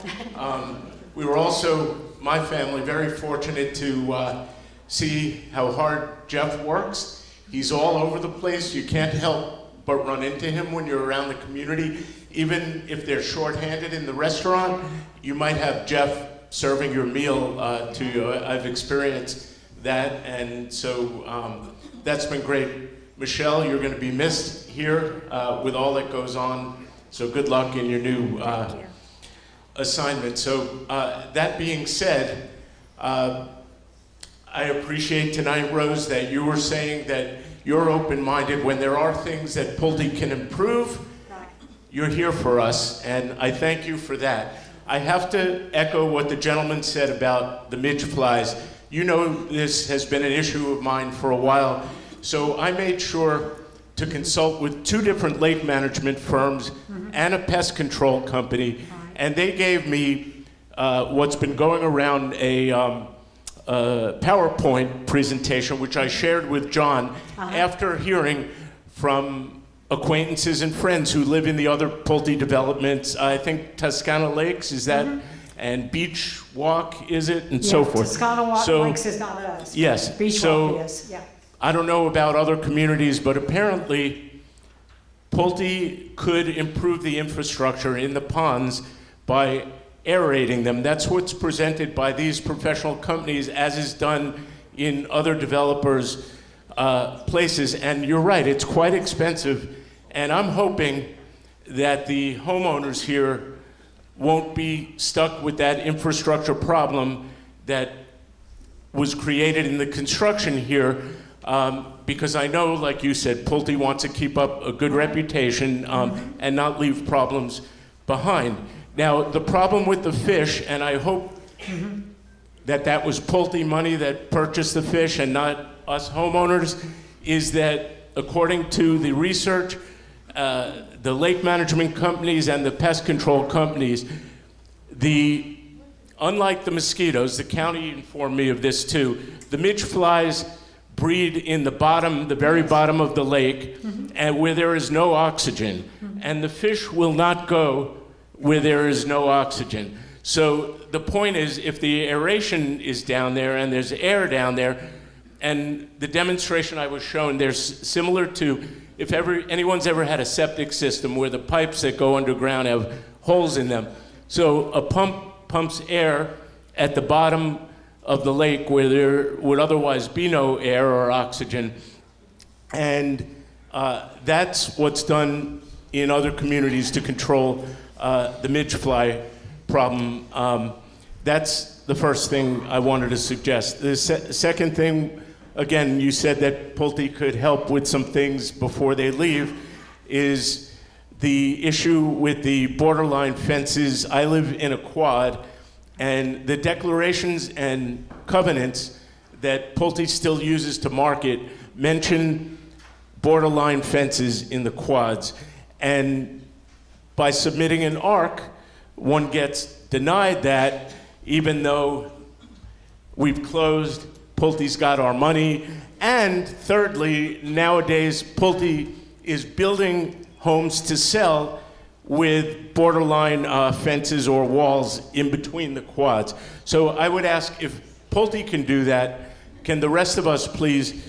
We were also, my family, very fortunate to see how hard Jeff works. He's all over the place. You can't help but run into him when you're around the community. Even if they're shorthanded in the restaurant, you might have Jeff serving your meal to you. I've experienced that, and so that's been great. Michelle, you're going to be missed here with all that goes on, so good luck in your new assignment. So that being said, I appreciate tonight, Rose, that you were saying that you're open-minded when there are things that Pulte can improve. You're here for us, and I thank you for that. I have to echo what the gentleman said about the midge flies. You know this has been an issue of mine for a while, so I made sure to consult with 2 different lake management firms and a pest control company, and they gave me what's been going around a PowerPoint presentation, which I shared with John after hearing from acquaintances and friends who live in the other Pulte developments. I think Toscana Lakes, is that, and Beach Walk, is it, and so forth. Toscana Lakes is not us. Yes. Beach So Walk is, yeah. I don't know about other communities, but apparently Pulte could improve the infrastructure in the ponds by aerating them. That's what's presented by these professional companies, as is done in other developers' places. And you're right, it's quite expensive. And I'm hoping that the homeowners here won't be stuck with that infrastructure problem that was created in the construction here, because I know, like you said, Pulte wants to keep up a good reputation and not leave problems behind. Now, the problem with the fish, and I hope that was Pulte money that purchased the fish and not us homeowners, is that according to the research, the lake management companies and the pest control companies, unlike the mosquitoes, the county informed me of this too, the midge flies breed in the very bottom of the lake, and where there is no oxygen, and the fish will not go where there is no oxygen. So the point is, if the aeration is down there and there's air down there, and the demonstration I was shown, there's similar to, if anyone's ever had a septic system where the pipes that go underground have holes in them. So a pump pumps air at the bottom of the lake where there would otherwise be no air or oxygen. And that's what's done in other communities to control the midge fly problem. That's the first thing I wanted to suggest. The second thing, again, you said that Pulte could help with some things before they leave, is the issue with the borderline fences. I live in a quad, and the declarations and covenants that Pulte still uses to market mention borderline fences in the quads. And by submitting an ARC, one gets denied that, even though we've closed, Pulte's got our money. And thirdly, nowadays, Pulte is building homes to sell with borderline fences or walls in between the quads. So I would ask, if Pulte can do that, can the rest of us please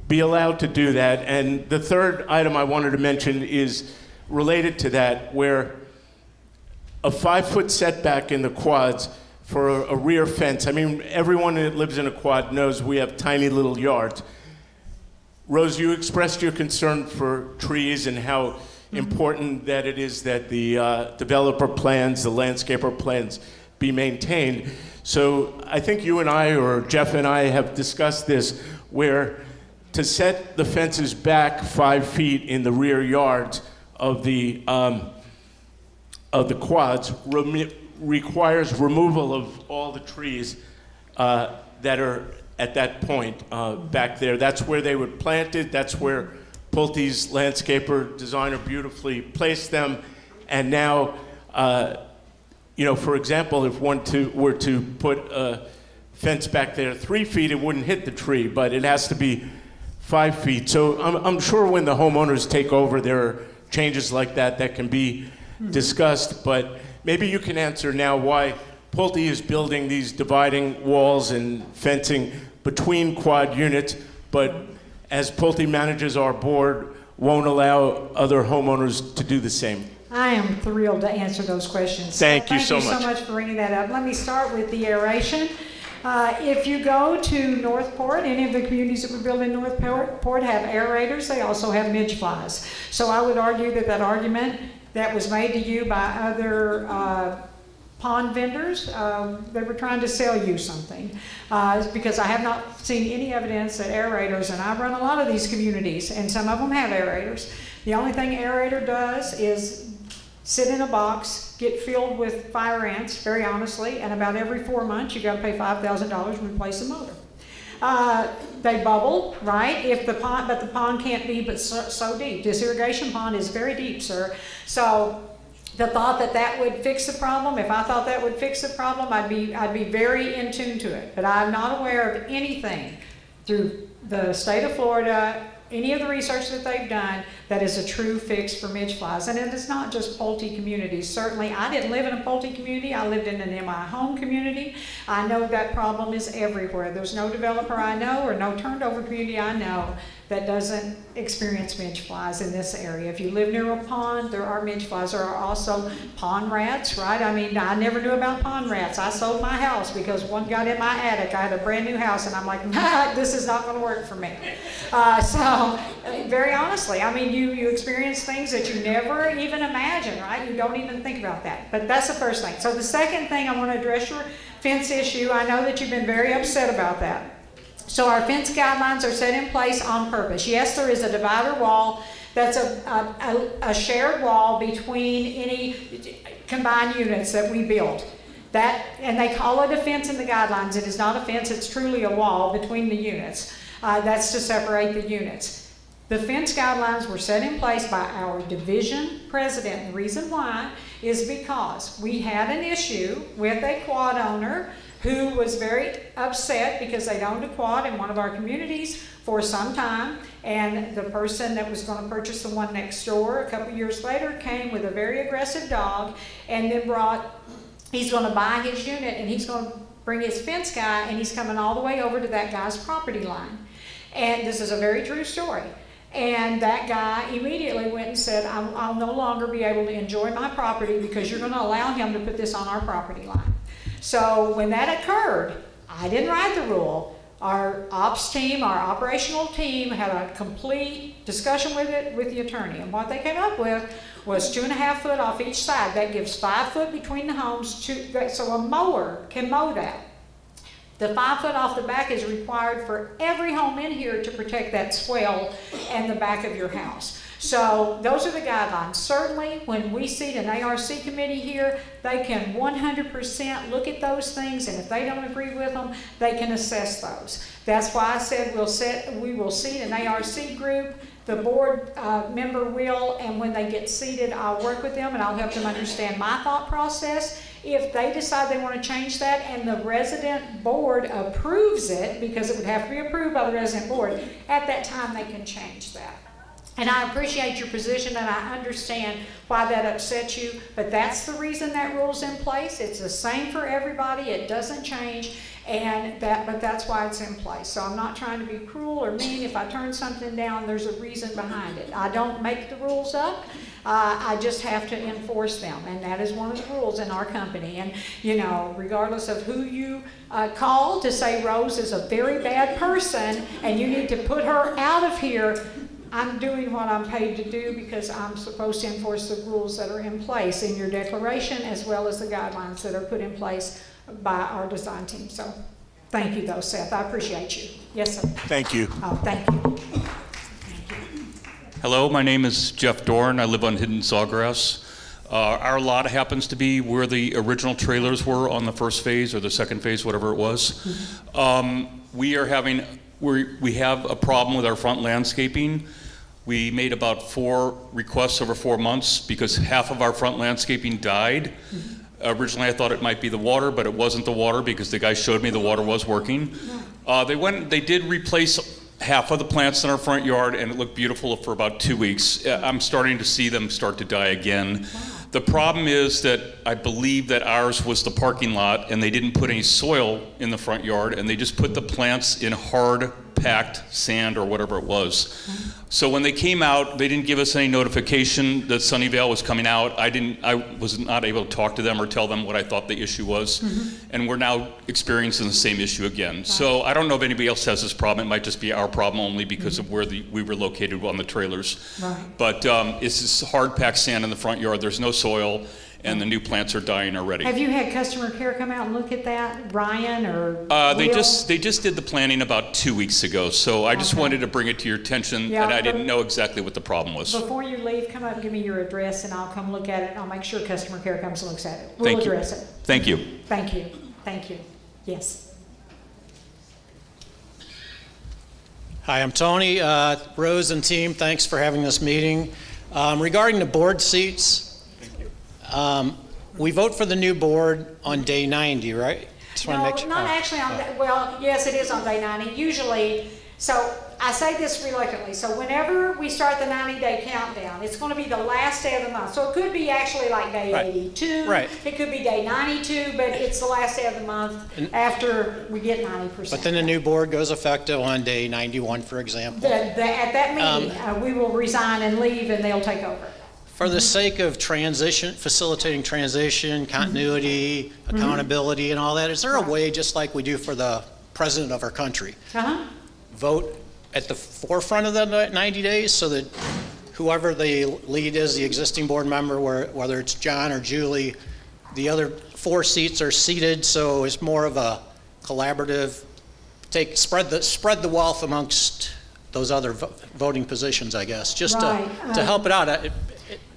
be allowed to do that? And the third item I wanted to mention is related to that, where a 5-foot setback in the quads for a rear fence. I mean, everyone that lives in a quad knows we have tiny little yards. Rose, you expressed your concern for trees and how important that it is that the developer plans, the landscaper plans be maintained. So I think you and I, or Jeff and I, have discussed this, where to set the fences back 5 feet in the rear yards of the quads requires removal of all the trees that are at that point back there. That's where they would plant it. That's where Pulte's landscaper designer beautifully placed them. And now, for example, if one were to put a fence back there 3 feet, it wouldn't hit the tree, but it has to be 5 feet. So I'm sure when the homeowners take over, there are changes like that can be discussed, but maybe you can answer now why Pulte is building these dividing walls and fencing between quad units, but as Pulte manages our board, won't allow other homeowners to do the same. I am thrilled to answer those questions. Thank you so much. Thank you so much for bringing that up. Let me start with the aeration. If you go to Northport, any of the communities that we build in Northport have aerators. They also have midge flies. So I would argue that argument that was made to you by other pond vendors, they were trying to sell you something. Because I have not seen any evidence that aerators, and I run a lot of these communities, and some of them have aerators. The only thing aerator does is sit in a box, get filled with fire ants, very honestly, and about every 4 months you got to pay $5,000 to replace the motor. They bubble, right? But the pond can't be but so deep. This irrigation pond is very deep, sir. So the thought that would fix the problem, if I thought that would fix the problem, I'd be very in tune to it. But I'm not aware of anything through the state of Florida, any of the research that they've done, that is a true fix for midge flies. And it is not just Pulte communities. Certainly, I didn't live in a Pulte community. I lived in an MI home community. I know that problem is everywhere. There's no developer I know or no turned over community I know that doesn't experience midge flies in this area. If you live near a pond, there are midge flies. There are also pond rats, right? I mean, I never knew about pond rats. I sold my house because one got in my attic. I had a brand new house, and I'm like, nah, this is not going to work for me. So, very honestly, I mean, you experience things that you never even imagine, right? You don't even think about that. But that's the first thing. So the second thing, I want to address your fence issue. I know that you've been very upset about that. So our fence guidelines are set in place on purpose. Yes, there is a divider wall that's a shared wall between any combined units that we build. And they call it a fence in the guidelines. It is not a fence, it's truly a wall between the units. That's to separate the units. The fence guidelines were set in place by our division president. The reason why is because we had an issue with a quad owner who was very upset because they'd owned a quad in one of our communities for some time, and the person that was going to purchase the one next door a couple years later came with a very aggressive dog, and then he's going to buy his unit, and he's going to bring his fence guy, and he's coming all the way over to that guy's property line. And this is a very true story. And that guy immediately went and said, I'll no longer be able to enjoy my property because you're going to allow him to put this on our property line. So when that occurred, I didn't write the rule. Our ops team, our operational team had a complete discussion with the attorney. And what they came up with was 2.5 foot off each side. That gives 5 foot between the homes, so a mower can mow that. The 5 foot off the back is required for every home in here to protect that swell and the back of your house. So those are the guidelines. Certainly, when we seat an ARC committee here, they can 100% look at those things, and if they don't agree with them, they can assess those. That's why I said we will seat an ARC group. The board member will, and when they get seated, I'll work with them and I'll help them understand my thought process. If they decide they want to change that and the resident board approves it, because it would have to be approved by the resident board, at that time they can change that. And I appreciate your position, and I understand why that upsets you, but that's the reason that rule's in place. It's the same for everybody. It doesn't change, but that's why it's in place. So I'm not trying to be cruel or mean. If I turn something down, there's a reason behind it. I don't make the rules up. I just have to enforce them, and that is one of the rules in our company. And, you know, regardless of who you call to say Rose is a very bad person and you need to put her out of here, I'm doing what I'm paid to do because I'm supposed to enforce the rules that are in place in your declaration as well as the guidelines that are put in place by our design team. So thank you, though, Seth. I appreciate you. Yes, sir. Thank you. Oh, thank you. Hello, my name is Jeff Dorn. I live on Hidden Sawgrass. Our lot happens to be where the original trailers were on the first phase or the second phase, whatever it was. We have a problem with our front landscaping. We made about 4 requests over 4 months because half of our front landscaping died. Originally I thought it might be the water, but it wasn't the water because the guy showed me the water was working. They did replace half of the plants in our front yard and it looked beautiful for about 2 weeks. I'm starting to see them start to die again. The problem is that I believe that ours was the parking lot and they didn't put any soil in the front yard and they just put the plants in hard packed sand or whatever it was. So when they came out, they didn't give us any notification that Sunnyvale was coming out. I was not able to talk to them or tell them what I thought the issue was. And we're now experiencing the same issue again. So I don't know if anybody else has this problem. It might just be our problem only because of where we were located on the trailers. Right. But it's this hard packed sand in the front yard. There's no soil and the new plants are dying already. Have you had customer care come out and look at that, Ryan or They Will? just did the planning about 2 weeks ago, so I just wanted to bring it to your attention, Yeah, and I but- didn't know exactly what the problem was. Before you leave, come up and give me your address and I'll come look at it and I'll make sure customer care comes and looks at it. We'll Thank you. address it. Thank you. Thank you. Thank you. Yes. Hi, I'm Tony. Rose and team, thanks for having this meeting. Regarding the board seats, we vote for the new board on day 90, right? Just want to make No, sure. not actually on, well, yes, it is on day 90. Usually, so I say this reluctantly. So whenever we start the 90-day countdown, it's going to be the last day of the month. So it could be actually like day Right. 82. Right. It could be day 92, but it's the last day of the month after we get 90%. But then the new board goes effective on day 91, for example. At that meeting, we will resign and leave and they'll take over. For the sake of transition, facilitating transition, continuity, accountability and all that, is there a way, just like we do for the president of our country, vote at the forefront of the 90 days so that whoever the lead is, the existing board member, whether it's John or Julie, the other 4 seats are seated, so it's more of a collaborative, spread the wealth amongst those other voting positions, I guess, just Right. to help it out.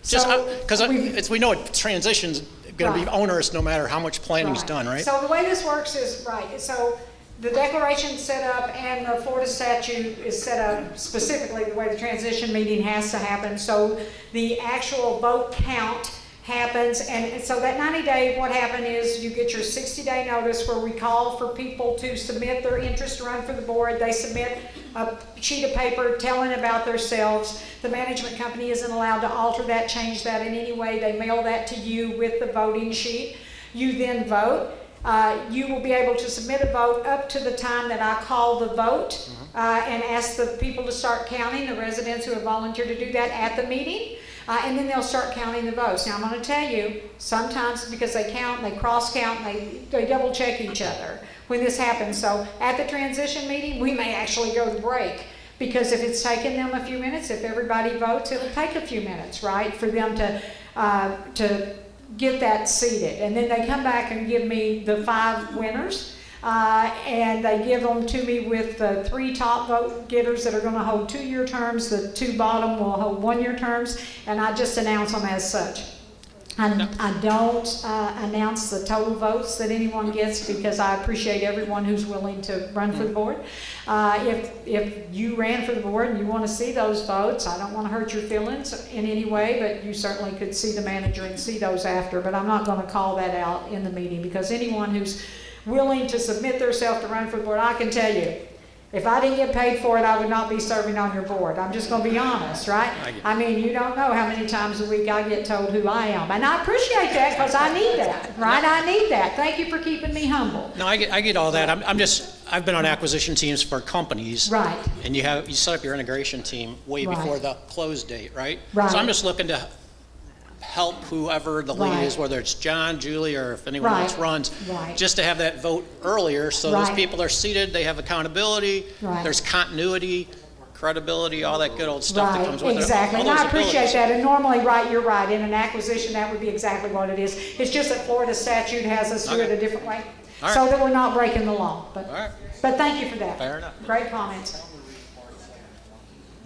Because we- we know transition's going to be Right. onerous no matter how much planning's Right. done, right? So the way this works is, right, so the declaration's set up and the Florida statute is set up specifically the way the transition meeting has to happen. So the actual vote count happens, and so that 90-day, what happened is you get your 60-day notice where we call for people to submit their interest to run for the board. They submit a sheet of paper telling about themselves. The management company isn't allowed to alter that, change that in any way. They mail that to you with the voting sheet. You then vote. You will be able to submit a vote up to the time that I call the vote and ask the people to start counting, the residents who have volunteered to do that at the meeting. And then they'll start counting the votes. Now I'm going to tell you, sometimes because they count, they cross count, and they double check each other when this happens. So at the transition meeting, we may actually go to break because if it's taken them a few minutes, if everybody votes, it'll take a few minutes, right, for them to get that seated. And then they come back and give me the 5 winners. And they give them to me with the 3 top vote getters that are going to hold 2-year terms. The 2 bottom will hold 1-year terms, and I just announce them as such. I don't announce the total votes that anyone gets because I appreciate everyone who's willing to run for the board. If you ran for the board and you want to see those votes, I don't want to hurt your feelings in any way, but you certainly could see the manager and see those after. But I'm not going to call that out in the meeting because anyone who's willing to submit themselves to run for the board, I can tell you, if I didn't get paid for it, I would not be serving on your board. I'm just going to be honest, right? I mean, you don't know how many times a week I get told who I am. And I appreciate that because I need that, right? I need that. Thank you for keeping me humble. No, I get all that. I've been on acquisition teams for companies. Right. And you set up your integration team way Right. before the close date, right? Right. So I'm just looking to help whoever the lead Right. is, whether it's John, Julie, or if anyone else Right. runs, Right. just to have that vote earlier, so those Right. people are seated, they have accountability, Right. there's continuity, credibility, all that good old stuff that comes with Right, it. exactly, all and I those appreciate abilities. that, and normally, right, you're right, in an acquisition, that would be exactly what it is. It's just that Florida statute has us do it a different way, All so right. that we're not breaking the law, All right. but thank you for that. Fair enough. Great comments.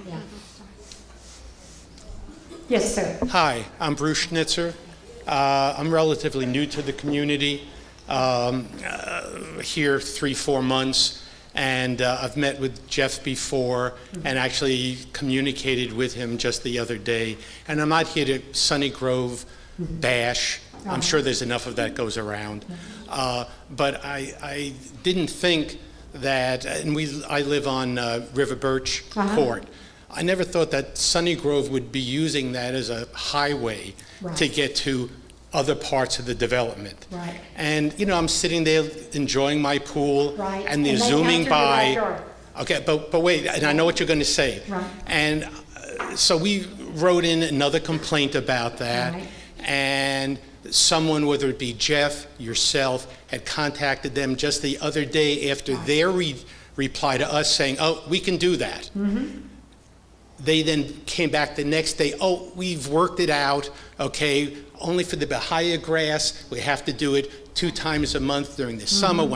Yeah. Yes, sir. Hi, I'm Bruce Schnitzer. I'm relatively new to the community, here 3-4 months, and I've met with Jeff before and actually communicated with him just the other day. And I'm not here to Sunny Grove bash. I'm sure there's enough of that goes around. But I didn't think that, and I live on River Birch Court. I never thought that Sunny Grove would be using that as a highway to get to other parts of the development. Right. And, you know, I'm sitting there enjoying my pool, Right. and they're And they come zooming through your by. backyard. Okay, but wait, and I know what you're going to say. Right. And so we wrote in another complaint about that, Right. and someone, whether it be Jeff, yourself, had contacted them just the other day after their reply to us saying, oh, we can do that. They then came back the next day, oh, we've worked it out, okay, only for the Bahia grass, we have to do it 2 times a month during the summer.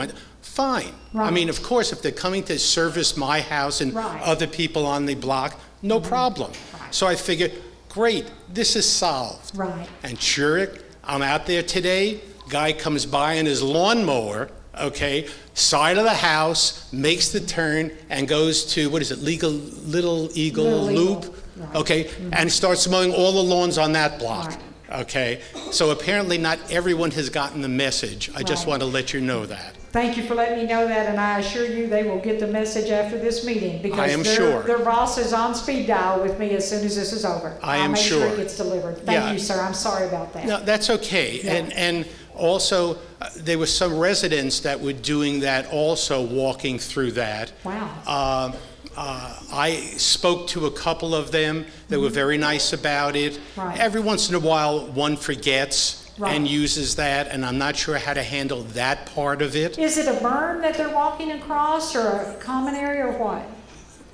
Fine. I Right. mean, of course, if they're coming to service my house and Right. other people on the block, no problem. So I figured, great, this is solved. Right. And sure, I'm out there today, guy comes by in his lawnmower, okay, side of the house, makes the turn and goes to, what is it, Little Eagle Little Eagle, Loop? right. Okay, and starts mowing all the lawns on that block. Right. Okay, so apparently not everyone has gotten the message. I just Right. want to let you know that. Thank you for letting me know that, and I assure you they will get the message after this meeting, I because am their, sure. their boss is on speed dial with me as soon as this is over. I am I'll make sure sure. it gets delivered. Yeah. Thank you, sir, I'm sorry about that. No, that's okay. Yeah. And also, there were some residents that were doing that also, walking through that. Wow. I spoke to a couple of them. They were very nice about it. Right. Every once in a while, one forgets Right. and uses that, and I'm not sure how to handle that part of it. Is it a berm that they're walking across, or a common area, or what?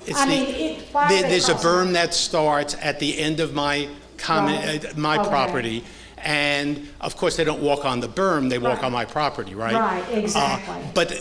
It's I the- mean, why are they there's a crossing? berm that starts at the end of my Right. my Okay. property, and of course they don't walk on the berm; they walk Right. on my property, right? Right, exactly. But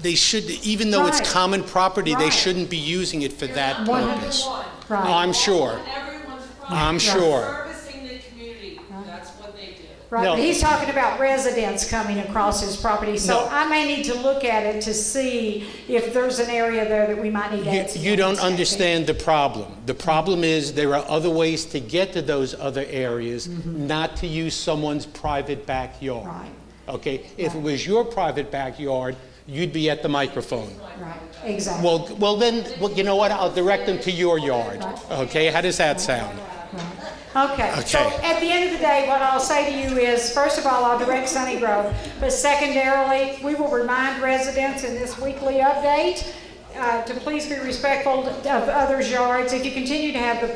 they should, even though it's Right. common property, they Right. shouldn't be using it for that 100%. purpose. Right. I'm sure. Everyone's I'm sure. servicing the community, that's what they do. Right, No. but he's talking about residents coming across his property, so No. I may need to look at it to see if there's an area there that we might need to add some You don't landscaping. understand the problem. The problem is there are other ways to get to those other areas, not to use someone's private backyard. Mm-hmm. Right. Okay? If it was your private backyard, you'd be at the microphone. Right, exactly. Well, then, you know what? I'll direct them to your yard. Okay? How does that sound? Okay, so Okay. at the end of the day, what I'll say to you is, first of all, I'll direct Sunny Grove, but secondarily, we will remind residents in this weekly update to please be respectful of others' yards. If you continue to have the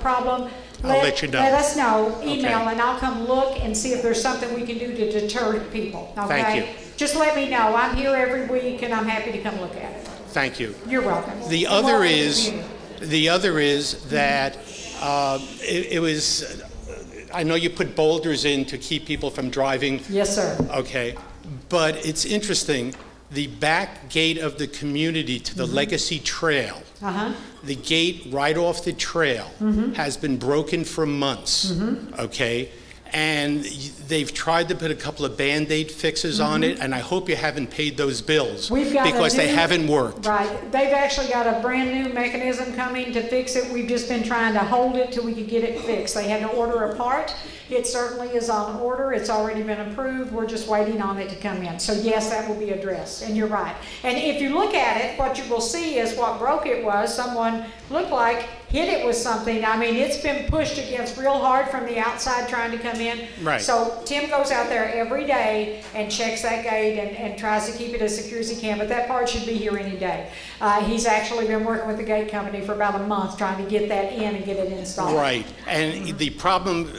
problem, I'll let you know. let us know, email, Okay. and I'll come look and see if there's something we can do to deter people, okay? Thank you. Just let me know. I'm here every week, and I'm happy to come look at it. Thank you. You're welcome. The And other welcome to is, community. that it was, I know you put boulders in to keep people from driving, Yes, sir. okay, but it's interesting, the back gate of the community to the Legacy Trail, Uh-huh. the gate right off the trail has been broken for months, okay? And they've tried to put a couple of Band-Aid fixes on it, and I hope you haven't paid those bills, We've got a because they new- haven't worked. Right, they've actually got a brand-new mechanism coming to fix it. We've just been trying to hold it till we could get it fixed. They had to order a part. It certainly is on order. It's already been approved. We're just waiting on it to come in. So yes, that will be addressed, and you're right. And if you look at it, what you will see is what broke it was someone looked like hit it with something. I mean, it's been pushed against real hard from the outside trying to come in. Right. So Tim goes out there every day and checks that gate and tries to keep it as secure as he can, but that part should be here any day. He's actually been working with the gate company for about a month trying to get that in and get it installed. Right, and the problem,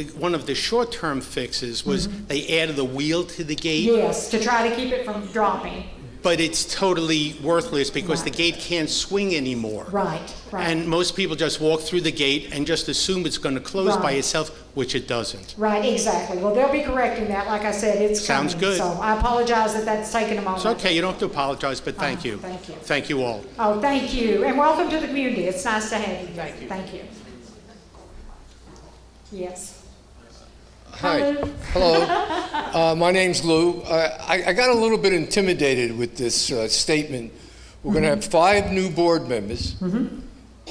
one of the short-term fixes was they added a wheel to the gate. Yes, to try to keep it from dropping. But it's totally worthless because the Right. gate can't swing anymore. Right, right. And most people just walk through the gate and just assume it's going to close by Right. itself, which it doesn't. Right, exactly. Well, they'll be correcting that. Like I said, it's Sounds coming. good. So I apologize that that's taken a moment. It's okay, you don't have to apologize, but thank you. Thank you. Thank you all. Oh, thank you. And welcome to the community. It's nice to have you. Thank you. Thank you. Yes. Hi. Hello. My name's Lou. I got a little bit intimidated with this statement. We're going to have 5 new board members.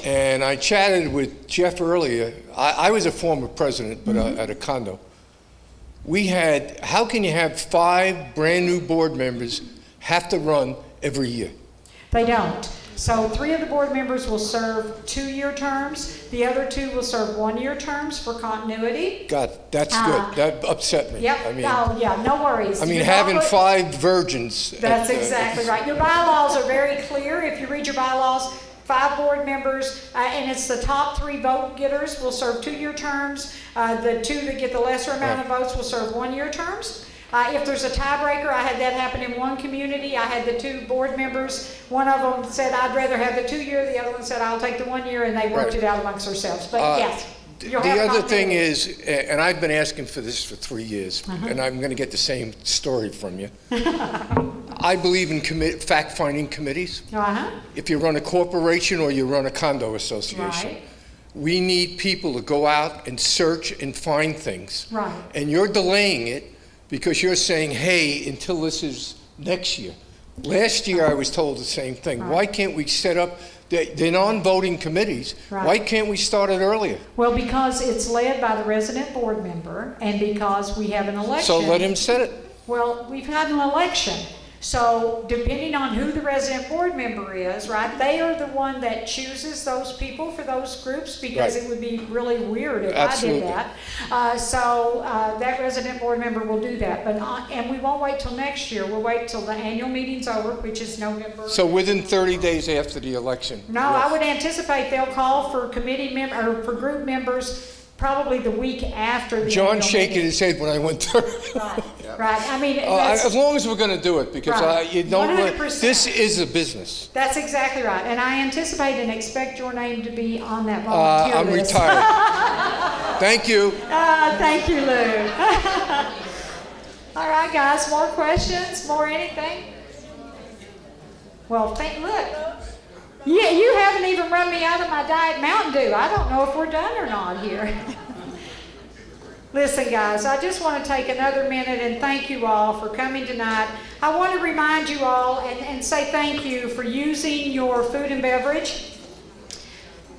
And I chatted with Jeff earlier. I was a former president, but at a condo. How can you have 5 brand new board members have to run every year? They don't. So 3 of the board members will serve 2-year terms. The other 2 will serve 1-year terms for continuity. God, that's good. That upset me. Yep. I mean, Oh, yeah, no worries. I mean, You're having not- 5 virgins. That's exactly right. Your bylaws are very clear. If you read your bylaws, 5 board members, and it's the top 3 vote getters will serve 2-year terms. The 2 that get the lesser amount of votes will serve 1-year terms. If there's a tiebreaker, I had that happen in one community. I had the 2 board members. One of them said, I'd rather have the 2-year. The other one said, I'll take the 1-year, and they worked Right. it out amongst themselves. But yes, you'll have The other thing continuity. is, and I've been asking for this for 3 years, and I'm going to get the same story from you. I believe in fact-finding committees. If you run a corporation or you run a condo association, Right. we need people to go out and search and find things. Right. And you're delaying it because you're saying, hey, until this is next year. Last year, I was told the same thing. Right. Why can't we set up the non-voting committees? Right. Why can't we start it earlier? Well, because it's led by the resident board member, and because we have an election. So let him set it. Well, we've had an election, so depending on who the resident board member is, right, they are the one that chooses those people for those groups, because Right. it would be really weird if Absolutely. I did that. So that resident board member will do that, but and we won't wait till next year. We'll wait till the annual meeting's over, which is November. So within 30 days after the election? No, I would anticipate they'll call for committee or for group members probably the week after the John annual shaking meeting. his head when I went through. Right, right. I mean, that's, As long as we're going to do it, because Right. you don't. 100%. This is a business. that's exactly right. And I anticipate and expect your name to be on that volunteer I'm list. retired. Thank you. Thank you, Lou. All right, guys, more questions, more anything? Well, look. Yeah, you haven't even run me out of my Diet Mountain Dew. I don't know if we're done or not here. Listen, guys, I just want to take another minute and thank you all for coming tonight. I want to remind you all and say thank you for using your food and beverage.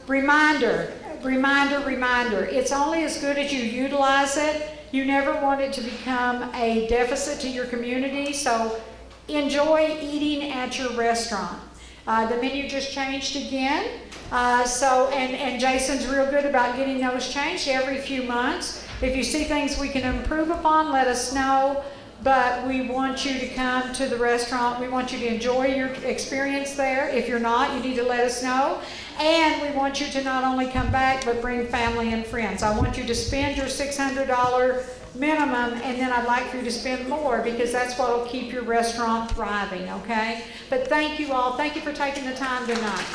Reminder, it's only as good as you utilize it. You never want it to become a deficit to your community, so enjoy eating at your restaurant. The menu just changed again, and Jason's real good about getting those changed every few months. If you see things we can improve upon, let us know. But we want you to come to the restaurant. We want you to enjoy your experience there. If you're not, you need to let us know. And we want you to not only come back, but bring family and friends. I want you to spend your $600 minimum, and then I'd like for you to spend more, because that's what will keep your restaurant thriving, okay? But thank you all. Thank you for taking the time tonight.